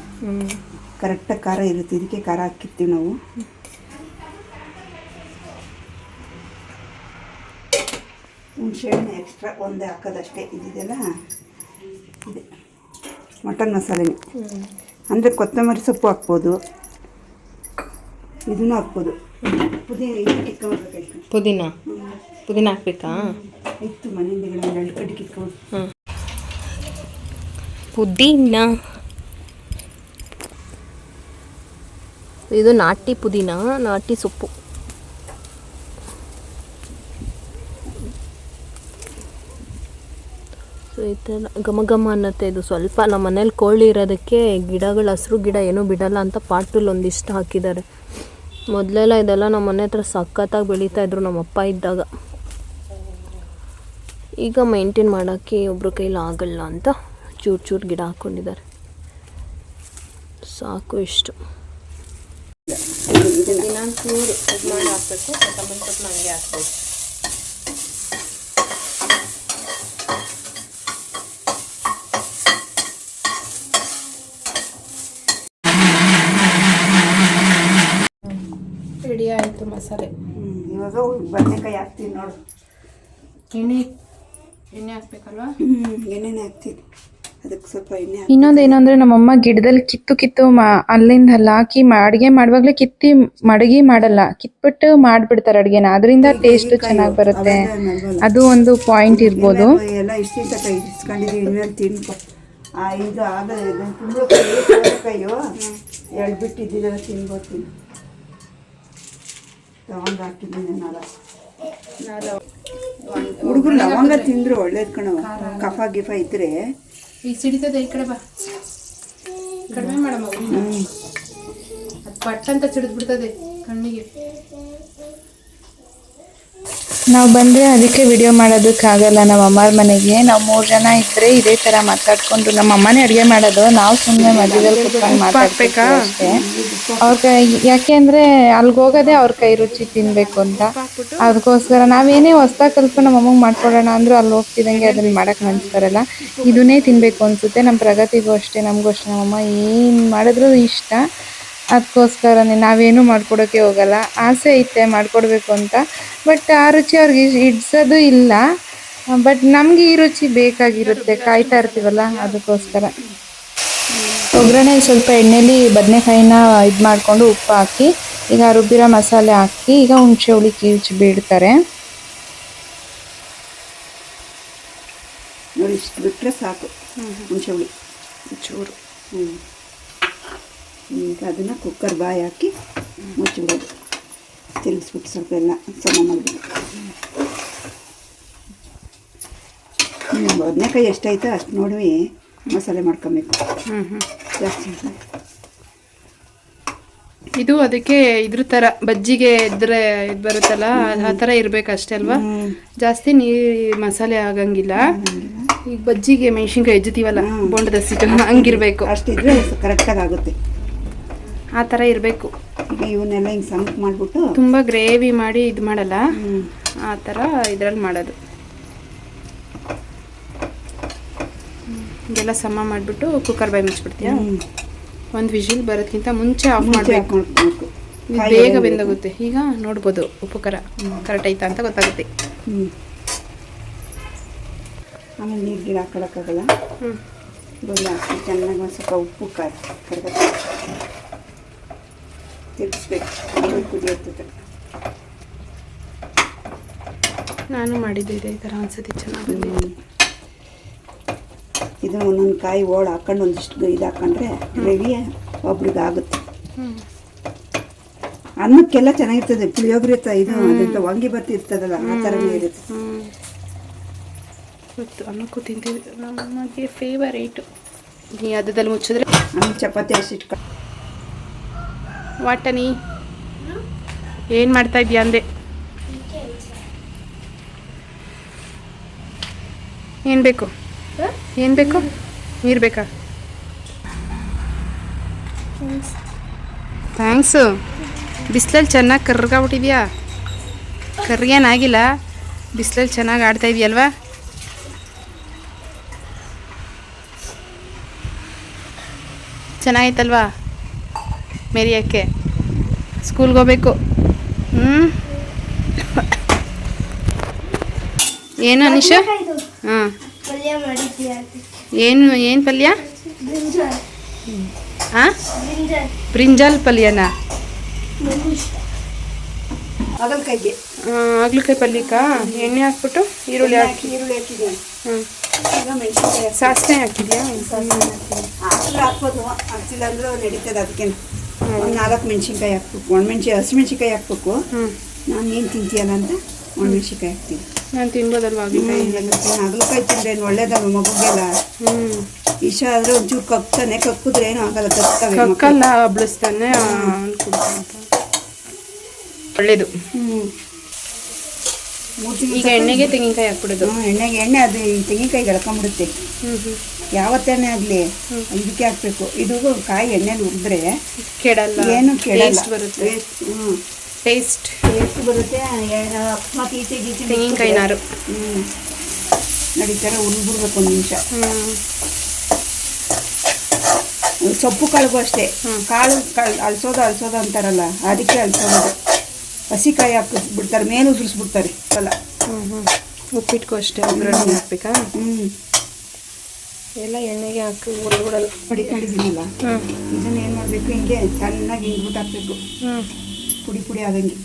C: ಕರೆಕ್ಟಾಗಿ ಖಾರ ಇರುತ್ತೆ, ಇದಕ್ಕೆ ಖಾರ ಹಾಕಿರ್ತೀವಿ ನಾವು. ಹುಣಸೆಹಣ್ಣು ಎಕ್ಸ್ಟ್ರಾ ಒಂದೇ ಹಾಕೋದಷ್ಟೇ. ಇದೆಲ್ಲ ಇದೆ ಮಟನ್ ಮಸಾಲೆನೇ. ಅಂದರೆ ಕೊತ್ತಂಬರಿ ಸೊಪ್ಪು ಹಾಕ್ಬೋದು, ಇದನ್ನು ಹಾಕ್ಬೋದು.
B: ಪುದೀನ ಹಾಕ್ಬೇಕಾ?
C: ಇತ್ತು ಮನೆಯಿಂದ 2 ಕಡ್ಡಿ ಕಿತ್ಕೊಂಡು.
B: ಪುದೀನ ಇದು ನಾಟಿ ಪುದೀನ, ನಾಟಿ ಸೊಪ್ಪು. ಸೊ ಈ ಥರ ಘಮ ಘಮ ಅನ್ನತ್ತೆ. ಇದು ಸ್ವಲ್ಪ ನಮ್ಮ ಮನೇಲಿ ಕೋಳಿ ಇರೋದಕ್ಕೆ ಗಿಡಗಳು, ಹಸಿರು ಗಿಡ ಏನೂ ಬಿಡಲ್ಲ ಅಂತ ಪಾಟಲ್ಲಿ ಒಂದಿಷ್ಟು ಹಾಕಿದ್ದಾರೆ. ಮೊದಲೆಲ್ಲ ಇದೆಲ್ಲ ನಮ್ಮ ಮನೆ ಹತ್ರ ಸಖತ್ತಾಗಿ ಬೆಳೀತಾಯಿದ್ರು ನಮ್ಮ ಅಪ್ಪ ಇದ್ದಾಗ.
D: ಈಗ ಮೈಂಟೈನ್ ಮಾಡೋಕ್ಕೆ ಒಬ್ಬರ ಕೈಲಿ ಆಗಲ್ಲ ಅಂತ ಚೂರು ಚೂರು ಗಿಡ ಹಾಕ್ಕೊಂಡಿದ್ದಾರೆ. ಸಾಕು ಇಷ್ಟು.
B: ಇನ್ನೊಂದು ಚೂರು ಇದು ಮಾಡಿ ಹಾಕಬೇಕು, ಕೊತ್ತಂಬರಿ ಸೊಪ್ಪು ಹಂಗೆ ಹಾಕ್ಬೇಕು. ರೆಡಿ ಆಯಿತು ಮಸಾಲೆ.
C: ಇವಾಗ ಬದನೆಕಾಯಿ ಹಾಕ್ತೀನಿ ನೋಡು.
B: ಎಣ್ಣೆ ಹಾಕ್ಬೇಕಲ್ವಾ?
C: ಎಣ್ಣೆನೇ ಹಾಕ್ತೀನಿ, ಅದಕ್ಕೆ ಸ್ವಲ್ಪ ಎಣ್ಣೆ
A: ಇನ್ನೊಂದು ಏನಂದ್ರೆ ನಮ್ಮಮ್ಮ ಗಿಡದಲ್ಲಿ ಕಿತ್ತು ಅಲ್ಲಿಂದ ಅಲ್ಲಿ ಹಾಕಿ ಅಡುಗೆ ಮಾಡುವಾಗಲೇ ಕಿತ್ತಿ ಮಡಗಿ ಮಾಡಲ್ಲ, ಕಿತ್ಬಿಟ್ಟು ಮಾಡ್ಬಿಡ್ತಾರೆ ಅಡುಗೆನ. ಅದರಿಂದ ಟೇಸ್ಟ್ ಚೆನ್ನಾಗಿ ಬರುತ್ತೆ. ಅದು ಒಂದು ಪಾಯಿಂಟ್ ಇರ್ಬೋದು.
C: ಎಲ್ಲ ಇಷ್ಟು ತಕ ಇಸ್ಕೊಂಡಿದ್ದೀವಿ, ಇನ್ಮೇಲೆ ತಿನ್ಕೊ. ಇದು ಆಗಲ್ಲ, ಕುಂಬಳಕಾಯಿ ಎಳ್ಬಿಟ್ಟಿದ್ದೀರ ತಿನ್ಬೋತೀನಿ. ತಗೊಂಡು ಹಾಕಿದ್ದೀನಿ ಹುಡುಗರು ಲವಂಗ ತಿಂದ್ರು ಒಳ್ಳೇದು ಕಣವ. ಕಫ ಗಿಫ ಇದ್ರೆ
B: ಈಗ ಸಿಡಿತದೆ. ಈ ಕಡೆ ಬಾ, ಕಡಿಮೆ ಮಾಡಮ್ಮ. ಅದು ಪಟ್ ಅಂತ ಸಿಡಿದು ಬಿಡ್ತದೆ ಕಣ್ಣಿಗೆ.
A: ನಾವು ಬಂದರೆ ಅದಕ್ಕೆ ವಿಡಿಯೋ ಮಾಡೋದಕ್ಕಾಗಲ್ಲ. ನಮ್ಮ ಅಮ್ಮರ ಮನೆಗೆ ನಾವು 3 ಜನ ಇದ್ದರೆ ಇದೇ ಥರ ಮಾತಾಡ್ಕೊಂಡು, ನಮ್ಮ ಅಮ್ಮನೇ ಅಡುಗೆ ಮಾಡೋದು, ನಾವು ಸುಮ್ಮನೆ ಮಧ್ಯದಲ್ಲಿ ಕುತ್ಕೊಂಡು ಮಾತಾಡ್ಬೇಕು ಅಷ್ಟೇ. ಅವ್ರ ಕೈ, ಯಾಕೆ ಅಂದರೆ ಅಲ್ಲಿಗೆ ಹೋಗೋದೇ ಅವ್ರ ಕೈ ರುಚಿ ತಿನ್ನಬೇಕು ಅಂತ. ಅದಕ್ಕೋಸ್ಕರ ನಾವೇನೇ ಹೊಸ್ದಾಗಿ ಕಲ್ತ್ಕೊಂಡು ನಮ್ಮ ಅಮ್ಮಗೆ ಮಾಡ್ಕೊಡೋಣ ಅಂದರೂ ಅಲ್ಲಿ ಹೋಗ್ತಿದ್ದಂಗೆ ಅದನ್ನು ಮಾಡೋಕ್ಕೆ ಅನಿಸ್ತಾರಲ್ಲ, ಇದನ್ನೇ ತಿನ್ನಬೇಕು ಅನಿಸುತ್ತೆ. ನಮ್ಮ ಪ್ರಗತಿಗೂ ಅಷ್ಟೇ, ನಮಗೂ ಅಷ್ಟೇ. ನಮ್ಮಮ್ಮ ಏನು ಮಾಡಿದ್ರೂ ಇಷ್ಟ. ಅದಕ್ಕೋಸ್ಕರನೇ ನಾವೇನು ಮಾಡ್ಕೊಡೋಕ್ಕೆ ಹೋಗಲ್ಲ. ಆಸೆ ಐತೆ ಮಾಡಿಕೊಡ್ಬೇಕು ಅಂತ, ಬಟ್ ಆ ರುಚಿ ಅವ್ರಿಗೆ ಇಡ್ಸೋದು ಇಲ್ಲ. ಬಟ್ ನಮಗೆ ಈ ರುಚಿ ಬೇಕಾಗಿರುತ್ತೆ, ಕಾಯ್ತಾ ಇರ್ತೀವಲ್ಲ, ಅದಕ್ಕೋಸ್ಕರ. ಒಗ್ಗರಣೆ ಸ್ವಲ್ಪ ಎಣ್ಣೆಲಿ ಬದನೆಕಾಯಿನ ಇದು ಮಾಡಿಕೊಂಡು ಉಪ್ಪು ಹಾಕಿ, ಈಗ ರುಬ್ಬಿರೋ ಮಸಾಲೆ ಹಾಕಿ, ಈಗ ಹುಣಸೆ ಹುಳಿ ಕಿವುಚಿ ಬಿಡ್ತಾರೆ.
C: ನೋಡಿ, ಇಷ್ಟು ಬಿಟ್ಟರೆ ಸಾಕು ಹುಣಸೆ ಹುಳಿ
A: ಚೂರು.
C: ಈಗ ಅದನ್ನು ಕುಕ್ಕರ್ ಬಾಯಿ ಹಾಕಿ ಮುಚ್ಚಿಬಿಡೋದು. ತಿರುಗಿಸ್ಬಿಟ್ಟು ಸ್ವಲ್ಪ ಎಲ್ಲ ಸಮ ಮಾಡಿಬಿಟ್ಟು. ಬದನೆಕಾಯಿ ಎಷ್ಟಾಯ್ತೋ ಅಷ್ಟು ನೋಡಿ ಮಸಾಲೆ ಮಾಡ್ಕೊಬೇಕು. ಜಾಸ್ತಿ
B: ಇದು ಅದಕ್ಕೆ ಇದ್ರ ಥರ ಬಜ್ಜಿಗೆ ಇದ್ರೆ ಇದು ಬರುತ್ತಲ್ಲ, ಆ ಥರ ಇರಬೇಕು ಅಷ್ಟೇ ಅಲ್ವಾ? ಜಾಸ್ತಿ ಮಸಾಲೆ ಆಗಂಗಿಲ್ಲ. ಈಗ ಬಜ್ಜಿಗೆ ಮೆಣಸಿನ್ಕಾಯಿ ಎಜ್ಜುತ್ತೀವಲ್ಲ, ಬೋಂಡದ ಸಿಟ್ಟು ಹಂಗಿರ್ಬೇಕು.
C: ಅಷ್ಟಿದ್ರೆ ಕರೆಕ್ಟಾಗಿ ಆಗುತ್ತೆ.
B: ಆ ಥರ ಇರಬೇಕು.
C: ಈಗ ಇವನ್ನೆಲ್ಲ ಹಿಂಗೆ ಸಣ್ಣಕ್ಕೆ ಮಾಡಿಬಿಟ್ಟು
B: ತುಂಬ ಗ್ರೇವಿ ಮಾಡಿ ಇದು ಮಾಡಲ್ಲ, ಆ ಥರ ಇದ್ರಲ್ಲಿ ಮಾಡೋದು. ಇದೆಲ್ಲ ಸಮ ಮಾಡಿಬಿಟ್ಟು ಕುಕ್ಕರ್ ಬಾಯಿ ಮುಚ್ಚಿಬಿಡ್ತೀಯಾ? ಒಂದು ವಿಜಿಲ್ ಬರೋದಕ್ಕಿಂತ ಮುಂಚೆ ಆಫ್ ಮಾಡಬೇಕು. ಬೇಗ ಬೆಂದೋಗುತ್ತೆ. ಈಗ ನೋಡ್ಬೋದು ಉಪ್ಪು ಖಾರ ಕರೆಕ್ಟ್ ಐತಾ ಅಂತ ಗೊತ್ತಾಗುತ್ತೆ.
C: ಆಮೇಲೆ ನೀರು ಗಿಡ ಹಾಕೊಳಕ್ಕಾಗಲ್ಲ. ಬೆಲ್ಲ ಹಾಕಿ ಚೆನ್ನಾಗಿ ಒಂದು ಸ್ವಲ್ಪ ಉಪ್ಪು ಖಾರ ಕರ್ಬೇಕು, ತಿರ್ಗಿಸ್ಬೇಕು, ಕುದಿಯುತ್ತೆ.
B: ನಾನು ಮಾಡಿದ್ದೆ ಇದೇ ಥರ ಒಂದ್ಸತಿ ಚೆನ್ನಾಗಿ.
C: ಇದು ಒಂದೊಂದು ಕಾಯಿ ಓಳು ಹಾಕೊಂಡು ಒಂದಿಷ್ಟು ಇದು ಹಾಕೊಂಡ್ರೆ ಗ್ರೇವಿ ಒಬ್ರಿಗೆ ಆಗುತ್ತೆ. ಅನ್ನಕ್ಕೆಲ್ಲ ಚೆನ್ನಾಗಿರ್ತದೆ. ಪುಳಿಯೋಗರೆ ಇದು ಅದಂತ ವಾಂಗಿಬಾತ್ ಇರ್ತದಲ್ಲ, ಆ ಥರನೇ ಇರುತ್ತೆ.
B: ಗೊತ್ತು, ಅನ್ನಕ್ಕೂ ತಿಂತೀವಿ, ನಮಗೆ ಫೇವರೇಟು. ನೀ ಅದದಲ್ಲಿ ಮುಚ್ಚಿದ್ರೆ
C: ಆಮೇಲೆ ಚಪಾತಿ ಹಸಿಟ್ಟು.
B: ವಾಟನಿ ಏನು ಮಾಡ್ತಾ ಇದೀಯ ಅಂದೆ? ಏನು ಬೇಕು? ಏನು ಬೇಕು? ನೀರು ಬೇಕಾ? ಥ್ಯಾಂಕ್ಸು. ಬಿಸಿಲಲ್ಲಿ ಚೆನ್ನಾಗಿ ಕರ್ಗಾಗ್ಬಿಟ್ಟಿದ್ಯಾ? ಕರ್ಗೇನಾಗಿಲ್ಲ, ಬಿಸಿಲಲ್ಲಿ ಚೆನ್ನಾಗಿ ಆಡ್ತಾ ಇದೆಯಲ್ವಾ? ಚೆನ್ನಾಗಿತ್ತಲ್ವಾ ಮೇರಿಯಕ್ಕೆ? ಸ್ಕೂಲ್ಗೆ ಹೋಗ್ಬೇಕು. ಏನು ಅನಿಶಾ? ಹಾಂ, ಏನು ಪಲ್ಯ? ಹಾಂ, ಬ್ರಿಂಜಾಲ್ ಪಲ್ಯನಾ? ಹಾಗಲಕಾಯಿ ಪಲ್ಯಕ್ಕ ಎಣ್ಣೆ ಹಾಕ್ಬಿಟ್ಟು ಈರುಳ್ಳಿ ಹಾಕಿದ್ದೀನಿ. ಸಾಸಿವೆ ಹಾಕಿದ್ಯಾ?
C: ಹಾಕ್ಬೋದು, ಹಾಕ್ಸಿಲ್ಲ ಅಂದರೂ ನಡೀತದೆ. ಅದಕ್ಕೆ ಒಂದು 4 ಮೆಣಸಿನ್ಕಾಯಿ ಹಾಕ್ಬೇಕು. ಹಸಿಮೆಣ್ಸಿನ್ಕಾಯಿ ಹಾಕ್ಬೇಕು. ನಾನು ನೀನು ತಿಂತೀಯಲ್ಲ ಅಂತ ಒಣಮೆಣ್ಸಿನ್ಕಾಯಿ ಹಾಕ್ತೀನಿ.
B: ನಾನು ತಿನ್ಬೋದಲ್ವ
C: ಹಾಗಲಕಾಯಿ ತಿಂದ್ರೆ ಏನು ಒಳ್ಳೇದಲ್ವ ಮಗುಗೆಲ್ಲ. ಇಷ್ಟ ಆದರೆ ಒಂಚೂರು ಕಕ್ತಾನೆ, ಕಕ್ಕಿದ್ರೆ ಏನೂ ಆಗಲ್ಲ,
B: ಕಕ್ಕಲ್ಲ, ಹಬ್ಳಿಸ್ತಾನೆ, ಒಳ್ಳೇದು. ಈಗ ಎಣ್ಣೆಗೆ ತೆಂಗಿನಕಾಯಿ ಹಾಕ್ಬಿಡೋದು.
C: ಎಣ್ಣೆಗೆ ಎಣ್ಣೆ ಅದು ಈ ತೆಂಗಿನಕಾಯಿ ಎಳ್ಕೊಂಬಿಡುತ್ತೆ. ಯಾವತ್ತೇನೆ ಆಗಲಿ ಇದಕ್ಕೆ ಹಾಕ್ಬೇಕು. ಇದು ಕಾಯಿ ಎಣ್ಣೆಲಿ ಹುರಿದ್ರೆ
B: ಕೆಡಲ್ಲ,
C: ಏನು ಕೆಡಲ್ಲ,
B: ಬರುತ್ತೆ. ಟೇಸ್ಟ್
C: ಬರುತ್ತೆ. ಅಕಸ್ಮಾತ್ ಈಚೆ
B: ತೆಂಗಿನಕಾಯಿ ನಾರು
C: ನಡೀತಾರೆ. ಹುರಿದ್ಬಿಡ್ಬೇಕು ಒಂದು ನಿಮಿಷ. ಸೊಪ್ಪು ಕಾಳಿಗೂ ಅಷ್ಟೇ, ಕಾಳು ಅಲ್ಸೋದು ಅಂತಾರಲ್ಲ, ಅದಕ್ಕೆ ಅಲ್ಸೋದು. ಹಸಿಕಾಯಿ ಹಾಕಿಸ್ಬಿಡ್ತಾರೆ, ಮೇಲೆ ಉದುರಿಸ್ಬಿಡ್ತಾರೆ ಅಲ್ಲ.
B: ಉಪ್ಪಿಟ್ಗೂ ಅಷ್ಟೇ ಒಗ್ಗರಣೆ ಹಾಕ್ಬೇಕಾ? ಎಲ್ಲ ಎಣ್ಣೆಗೆ ಹಾಕಿ ಹುರಿದ್ಬಿಡಲ್ಲ.
C: ಮಡಿಕೊಂಡಿದ್ದೀನಲ್ಲ, ಇದನ್ನ ಏನು ಮಾಡಬೇಕು, ಹಿಂಗೆ ಚೆನ್ನಾಗಿ ಹಿಂಗ್ಬಿಟ್ಟು ಹಾಕ್ಬೇಕು. ಪುಡಿ ಆಗಂಗೆ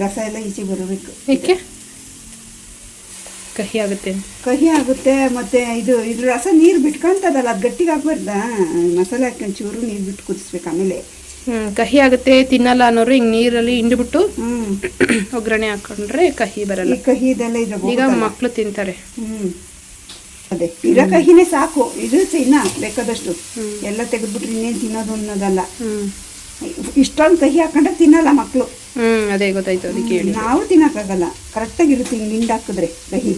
C: ರಸ ಎಲ್ಲ ಈಚೆ ಬರಬೇಕು.
B: ಏಕೆ ಕಹಿ ಆಗುತ್ತೆ?
C: ಮತ್ತೆ ಇದು ರಸ ನೀರು ಬಿಟ್ಕೊಂತದಲ್ಲ, ಅದು ಗಟ್ಟಿಗೆ ಹಾಕ್ಬಾರ್ದಾ? ಮಸಾಲೆ ಹಾಕೊಂಡು ಚೂರು ನೀರು ಬಿಟ್ಟು ಕುದಿಸ್ಬೇಕು. ಆಮೇಲೆ
B: ಕಹಿ ಆಗುತ್ತೆ ತಿನ್ನಲ್ಲ ಅನ್ನೋರು ಹಿಂಗೆ ನೀರಲ್ಲಿ ಹಿಂಡ್ಬಿಟ್ಟು ಒಗ್ಗರಣೆ ಹಾಕೊಂಡ್ರೆ ಕಹಿ ಬರಲ್ಲ.
C: ಕಹಿ ಇದೆಲ್ಲ
B: ಈಗ ಮಕ್ಕಳು ತಿಂತಾರೆ.
C: ಅದೇ ಇರೋ ಕಹಿನೇ ಸಾಕು. ಇದು ತಿನ್ನ ಬೇಕಾದಷ್ಟು ಎಲ್ಲ ತೆಗೆದ್ಬಿಟ್ರೆ ಇನ್ನೇನು ತಿನ್ನೋದು ಅನ್ನೋದಲ್ಲ. ಇಷ್ಟೊಂದು ಕಹಿ ಹಾಕೊಂಡ್ರೆ ತಿನ್ನಲ್ಲ ಮಕ್ಕಳು.
B: ಅದೇ ಗೊತ್ತಾಯ್ತು, ಅದಕ್ಕೆ ಹೇಳಿ.
C: ನಾವು ತಿನ್ನಕ್ಕಾಗಲ್ಲ, ಕರೆಕ್ಟಾಗಿರುತ್ತೆ. ಹಿಂಗೆ ಹಿಂಡ್ ಹಾಕಿದ್ರೆ ಕಹಿ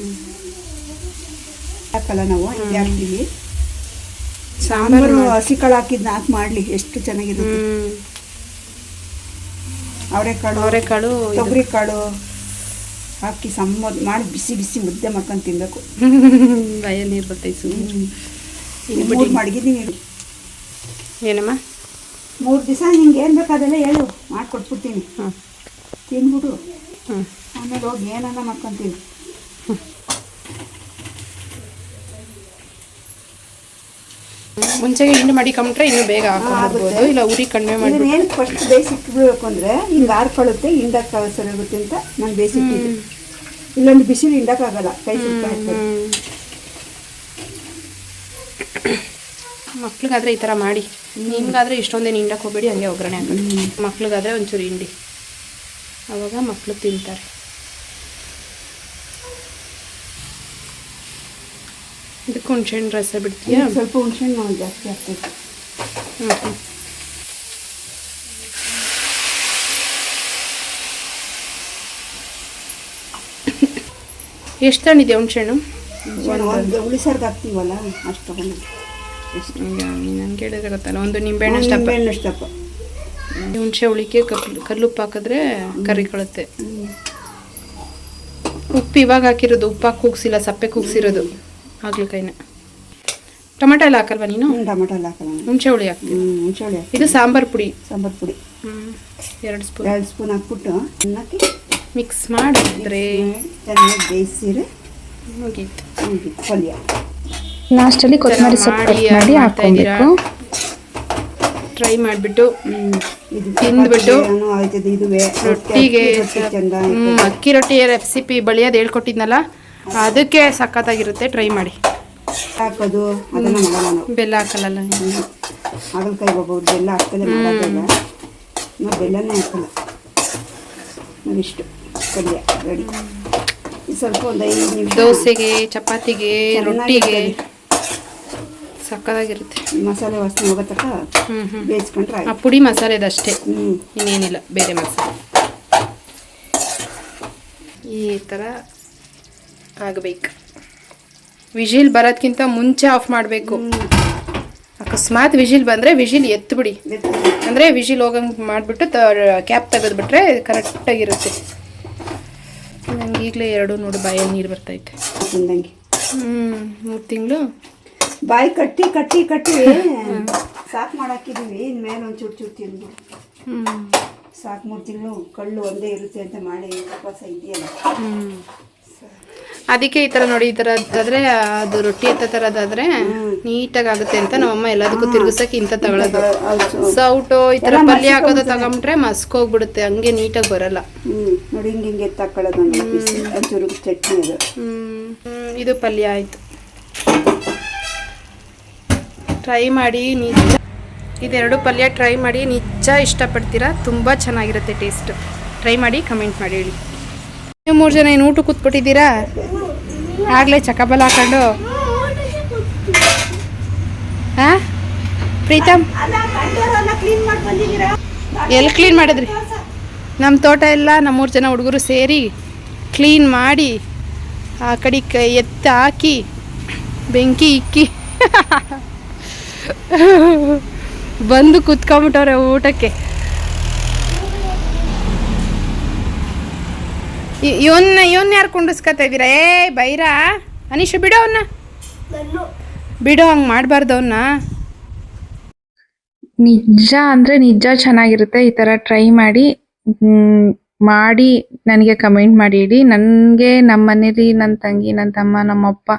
C: ಹಾಕಲ್ಲ ನಾವು. ಇದು ಹಾಕ್ತೀವಿ. ಸಾಂಬಾರು ಹಸಿ ಕಾಳು ಹಾಕಿದ್ನ ಹಾಕಿ ಮಾಡಲಿ ಎಷ್ಟು ಚೆನ್ನಾಗಿರುತ್ತೆ. ಅವರೆಕಾಳು ತೊಗರಿ ಕಾಳು ಹಾಕಿ ಮಾಡಿ ಬಿಸಿ ಮುದ್ದೆ ಮಾಡ್ಕೊಂಡು ತಿನ್ಬೇಕು.
B: ಬಾಯಲ್ಲಿ ನೀರು ಬರ್ತೈತೆ.
C: ಮಡಗಿದ್ದೀನಿ.
B: ಏನಮ್ಮ
C: 3 ದಿವಸ ನಿಂಗೆ ಏನು ಬೇಕಾದೆಲ್ಲ ಹೇಳು, ಮಾಡಿಕೊಟ್ಬಿಡ್ತೀನಿ. ತಿನ್ಬಿಟ್ಟು ಆಮೇಲೆ ಹೋಗಿ ಏನನ್ನ ಮಾಡ್ಕೊತೀನಿ.
B: ಮುಂಚೆಗೆ ಹಿಂಡು ಮಾಡಿಕೊಂಬಿಟ್ರೆ ಇನ್ನೂ ಬೇಗ ಹಾಕೊಂಡ್ಬೋದು, ಇಲ್ಲ ಉರಿ ಕಡಿಮೆ ಮಾಡಿ.
C: ಏನು ಫಸ್ಟ್ ಬೇಯಿಸಿಟ್ಬಿಡ್ಬೇಕು ಅಂದರೆ ಹಿಂಗೆ ಆರ್ಕೊಳ್ಳುತ್ತೆ, ಹಿಂಡಕ್ಕೆ ಸರಿಯಾಗುತ್ತೆ ಅಂತ ನಾನು ಬೇಯಿಸಿಟ್ಟಿದ್ದೆ. ಇಲ್ಲೊಂದು ಬಿಸಿಲು ಹಿಂಡಕ್ಕಾಗಲ್ಲ, ಕೈ ಸುತ್ತ ಇರ್ತದೆ.
B: ಮಕ್ಳಿಗಾದ್ರೆ ಈ ಥರ ಮಾಡಿ, ನಿಮ್ಗಾದ್ರೆ ಇಷ್ಟೊಂದೇನು ಹಿಂಡಕ್ಕೆ ಹೋಗ್ಬೇಡಿ, ಹಂಗೆ ಒಗ್ಗರಣೆ ಹಾಕೋದು. ಮಕ್ಳಿಗಾದ್ರೆ ಒಂಚೂರು ಹಿಂಡಿ, ಆವಾಗ ಮಕ್ಕಳು ತಿಂತಾರೆ. ಇದಕ್ಕೆ ಹುಣ್ಸೆಹಣ್ಣು ರಸ ಬಿಡ್ತೀಯಾ?
C: ಸ್ವಲ್ಪ ಹುಣ್ಸೆಹಣ್ಣು ಜಾಸ್ತಿ ಆಗ್ತೈತೆ.
B: ಎಷ್ಟು ತಗೊಂಡಿದ್ಯಾ ಹುಣ್ಸೆಹಣ್ಣು?
C: ಒಂದು ಉಳಿಸಾರ್ಗೆ ಹಾಕ್ತೀವಲ್ಲ ಅಷ್ಟು ತಗೊಂಡು.
B: ನಾನು ಕೇಳಿದ್ರೆ ಗೊತ್ತಲ್ಲ, ಒಂದು ನಿಂಬೆಹಣ್ಣು ಅಷ್ಟಪ್ಪ. ಹುಣಸೆ ಹುಳಿಗೆ ಕಲ್ಲುಪ್ಪು ಹಾಕಿದ್ರೆ ಕರಿಕೊಳುತ್ತೆ. ಉಪ್ಪು ಇವಾಗ ಹಾಕಿರೋದು, ಉಪ್ಪು ಹಾಕಿ ಕೂಗಿಸಿಲ್ಲ, ಸಪ್ಪೆ ಕೂಗಿಸಿರೋದು ಹಾಗಲಕಾಯಿನ. ಟೊಮೆಟೊ ಎಲ್ಲ ಹಾಕಲ್ವಾ ನೀನು?
C: ಟೊಮೆಟೊ ಎಲ್ಲ ಹಾಕಲ್ಲ,
B: ಹುಣಸೆ ಹುಳಿ ಹಾಕ್ತೀನಿ.
C: ಹುಣಸೆ ಹುಳಿ
B: ಇದು ಸಾಂಬಾರು ಪುಡಿ.
C: 2 ಸ್ಪೂನ್ ಹಾಕ್ಬಿಟ್ಟು ಅನ್ನಕ್ಕೆ
B: ಮಿಕ್ಸ್ ಮಾಡಿದ್ರೆ
C: ಚೆನ್ನಾಗಿ ಬೇಯಿಸಿದ್ರೆ
B: ಮುಗೀತು
C: ಪಲ್ಯ.
A: ಲಾಸ್ಟಲ್ಲಿ ಕೊತ್ತಂಬರಿ ಸೊಪ್ಪು ಕಟ್ ಮಾಡಿ ಹಾಕ್ಕೊಬೇಕು.
B: ಟ್ರೈ ಮಾಡಿಬಿಟ್ಟು ತಿಂದ್ಬಿಟ್ಟು ರೊಟ್ಟಿಗೆ ಅಕ್ಕಿ ರೊಟ್ಟಿ ರೆಸಿಪಿ ಬಳಿಯೋದು ಹೇಳ್ಕೊಟ್ಟಿದ್ನಲ್ಲ, ಅದಕ್ಕೆ ಸಖತ್ತಾಗಿರುತ್ತೆ. ಟ್ರೈ ಮಾಡಿ.
C: ಹಾಕೋದು ಅದನ್ನು ಮಾಡೋಣ ನಾವು.
B: ಬೆಲ್ಲ ಹಾಕಲ್ಲ,
C: ಹಾಗಲಕಾಯಿ ಒಬ್ಬೊಬ್ರು ಬೆಲ್ಲ ಹಾಕ್ತಲೇ ಮಾಡೋದಿಲ್ಲ, ನಾವು ಬೆಲ್ಲನೇ ಹಾಕಲ್ಲ. ನಾವಿಷ್ಟು ಪಲ್ಯ ರೆಡಿ. ಸ್ವಲ್ಪ ಒಂದು 5 ನಿಮಿಷ
B: ದೋಸೆಗೆ, ಚಪಾತಿಗೆ, ರೊಟ್ಟಿಗೆ ಸಕ್ಕತ್ತಾಗಿರುತ್ತೆ.
C: ಮಸಾಲೆ ವಾಸನೆ ಹೋಗೋ ತನಕ ಬೇಯಿಸ್ಕೊಂಡ್ರೆ
B: ಆ ಪುಡಿ ಮಸಾಲೆದಷ್ಟೇ, ಇನ್ನೇನಿಲ್ಲ ಬೇರೆ ಮಸಾಲೆ. ಈ ಥರ ಆಗಬೇಕು. ವಿಜಿಲ್ ಬರೋದಕ್ಕಿಂತ ಮುಂಚೆ ಆಫ್ ಮಾಡಬೇಕು. ಅಕಸ್ಮಾತ್ ವಿಜಿಲ್ ಬಂದರೆ ವಿಜಿಲ್ ಎತ್ಬಿಡಿ, ಅಂದರೆ ವಿಜಿಲ್ ಹೋಗಂಗೆ ಮಾಡಿಬಿಟ್ಟು ಕ್ಯಾಪ್ ತೆಗೆದುಬಿಟ್ರೆ ಕರೆಕ್ಟಾಗಿರುತ್ತೆ. ನಂಗೆ ಈಗಲೇ 2 ನೋಡು ಬಾಯಲ್ಲಿ ನೀರು ಬರ್ತೈತೆ. 3 ತಿಂಗಳು
C: ಬಾಯಿ ಕಟ್ಟಿ ಸಾಕು ಮಾಡಾಕಿದ್ದೀವಿ. ಇನ್ಮೇಲೆ ಒಂದು ಚೂರು ತಿಂದು ಸಾಕು. 3 ತಿಂಗಳು ಕಳ್ಳು ಒಂದೇ ಇರುತ್ತೆ ಅಂತ ಮಾಡಿ ಉಪವಾಸ ಇದೆಯಲ್ಲ,
B: ಅದಕ್ಕೆ ಈ ಥರ ನೋಡಿ. ಈ ಥರ ಆದರೆ ಅದು ರೊಟ್ಟಿ ಎತ್ತ ಥರದಾದರೆ ನೀಟಾಗಿ ಆಗುತ್ತೆ ಅಂತ ನಮ್ಮಮ್ಮ ಎಲ್ಲದಕ್ಕೂ ತಿರುಗಿಸೋಕೆ ಇಂಥ ತಗೊಳ್ಳೋದು. ಸೌಟು ಈ ಥರ ಪಲ್ಯ ಹಾಕೋದು ತಗೊಂಬಿಟ್ರೆ ಮಸ್ಕೋಗ್ಬಿಡುತ್ತೆ, ಹಂಗೆ ನೀಟಾಗಿ ಬರಲ್ಲ.
C: ನೋಡಿ ಹಿಂಗೆ ತಗೊಳ್ಳೋದು ಒಂಚೂರು ಚಟ್ನಿ ಅದು.
B: ಇದು ಪಲ್ಯ ಆಯಿತು. ಟ್ರೈ ಮಾಡಿ ನಿಜ, ಇದೆರಡು ಪಲ್ಯ ಟ್ರೈ ಮಾಡಿ, ನಿಜ ಇಷ್ಟಪಡ್ತೀರಾ. ತುಂಬ ಚೆನ್ನಾಗಿರುತ್ತೆ ಟೇಸ್ಟ್. ಟ್ರೈ ಮಾಡಿ ಕಮೆಂಟ್ ಮಾಡಿ ಹೇಳಿ. ನೀವು 3 ಜನ ಏನು ಊಟ ಕೂತ್ಬಿಟ್ಟಿದ್ದೀರಾ? ಆಗಲೇ ಚಕಬಲ ಹಾಕೊಂಡು. ಹಾಂ ಪ್ರೀತಮ್, ಎಲ್ಲಿ ಕ್ಲೀನ್ ಮಾಡಿದ್ರಿ? ನಮ್ಮ ತೋಟ ಎಲ್ಲ ನಮ್ಮ 3 ಜನ ಹುಡುಗರು ಸೇರಿ
A: ಕ್ಲೀನ್ ಮಾಡಿ ಆ ಕಡೆ ಎತ್ತಿ ಹಾಕಿ ಬೆಂಕಿ ಇಕ್ಕಿ ಬಂದು ಕುತ್ಕೊಂಬಿಟ್ಟವ್ರೆ ಊಟಕ್ಕೆ. ಇವನ್ನ ಯಾರು ಕುಂಡಿಸ್ಕೊತಾ ಇದ್ದೀರಾ? ಬೈರಾ ಅನೀಶು, ಬಿಡೋ ಅವನ್ನ, ಬಿಡೋ, ಹಂಗೆ ಮಾಡಬಾರ್ದು ಅವನ್ನ. ನಿಜ ಅಂದರೆ ನಿಜ ಚೆನ್ನಾಗಿರುತ್ತೆ. ಈ ಥರ ಟ್ರೈ ಮಾಡಿ ಮಾಡಿ ನನಗೆ ಕಮೆಂಟ್ ಮಾಡಿ ಹೇಳಿ. ನನಗೆ ನಮ್ಮ ಮನೇಲಿ ನನ್ನ ತಂಗಿ, ನನ್ನ ತಮ್ಮ, ನಮ್ಮಪ್ಪ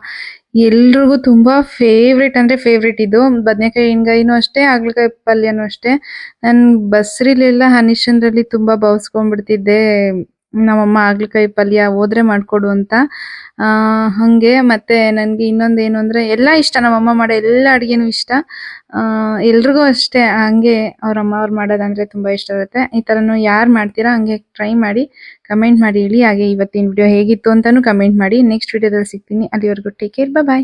A: ಎಲ್ರಿಗೂ ತುಂಬ ಫೇವ್ರೇಟ್ ಅಂದರೆ ಫೇವ್ರೇಟ್ ಇದು. ಬದನೆಕಾಯಿ ಎಣ್ಗಾಯಿನೂ ಅಷ್ಟೇ, ಹಾಗಲಕಾಯಿ ಪಲ್ಯನೂ ಅಷ್ಟೇ. ನಾನು ಬಸ್ರಿಲೆಲ್ಲ ಹನಿಶನ್ರಲ್ಲಿ ತುಂಬ ಬೌಸ್ಕೊಂಡ್ಬಿಡ್ತಿದ್ದೆ, ನಮ್ಮಮ್ಮ ಹಾಗಲಕಾಯಿ ಪಲ್ಯ ಹೋದ್ರೆ ಮಾಡಿಕೊಡು ಅಂತ. ಹಾಗೆ ಮತ್ತು ನನಗೆ ಇನ್ನೊಂದು ಏನು ಅಂದರೆ ಎಲ್ಲ ಇಷ್ಟ, ನಮ್ಮಮ್ಮ ಮಾಡೋ ಎಲ್ಲ ಅಡುಗೆನೂ ಇಷ್ಟ. ಎಲ್ರಿಗೂ ಅಷ್ಟೇ ಹಂಗೆ ಅವ್ರು ಮಾಡೋದಂದರೆ ತುಂಬ ಇಷ್ಟ ಇರುತ್ತೆ. ಈ ಥರನೂ ಯಾರು ಮಾಡ್ತೀರಾ ಹಂಗೆ ಟ್ರೈ ಮಾಡಿ ಕಮೆಂಟ್ ಮಾಡಿ ಹೇಳಿ. ಹಾಗೆ ಇವತ್ತಿನ ವಿಡಿಯೋ ಹೇಗಿತ್ತು ಅಂತಲೂ ಕಮೆಂಟ್ ಮಾಡಿ. ನೆಕ್ಸ್ಟ್ ವಿಡಿಯೋದಲ್ಲಿ ಸಿಗ್ತೀನಿ. ಅಲ್ಲಿವರೆಗೂ ಟೇಕ್ ಕೇರ್, ಬಾಯ್.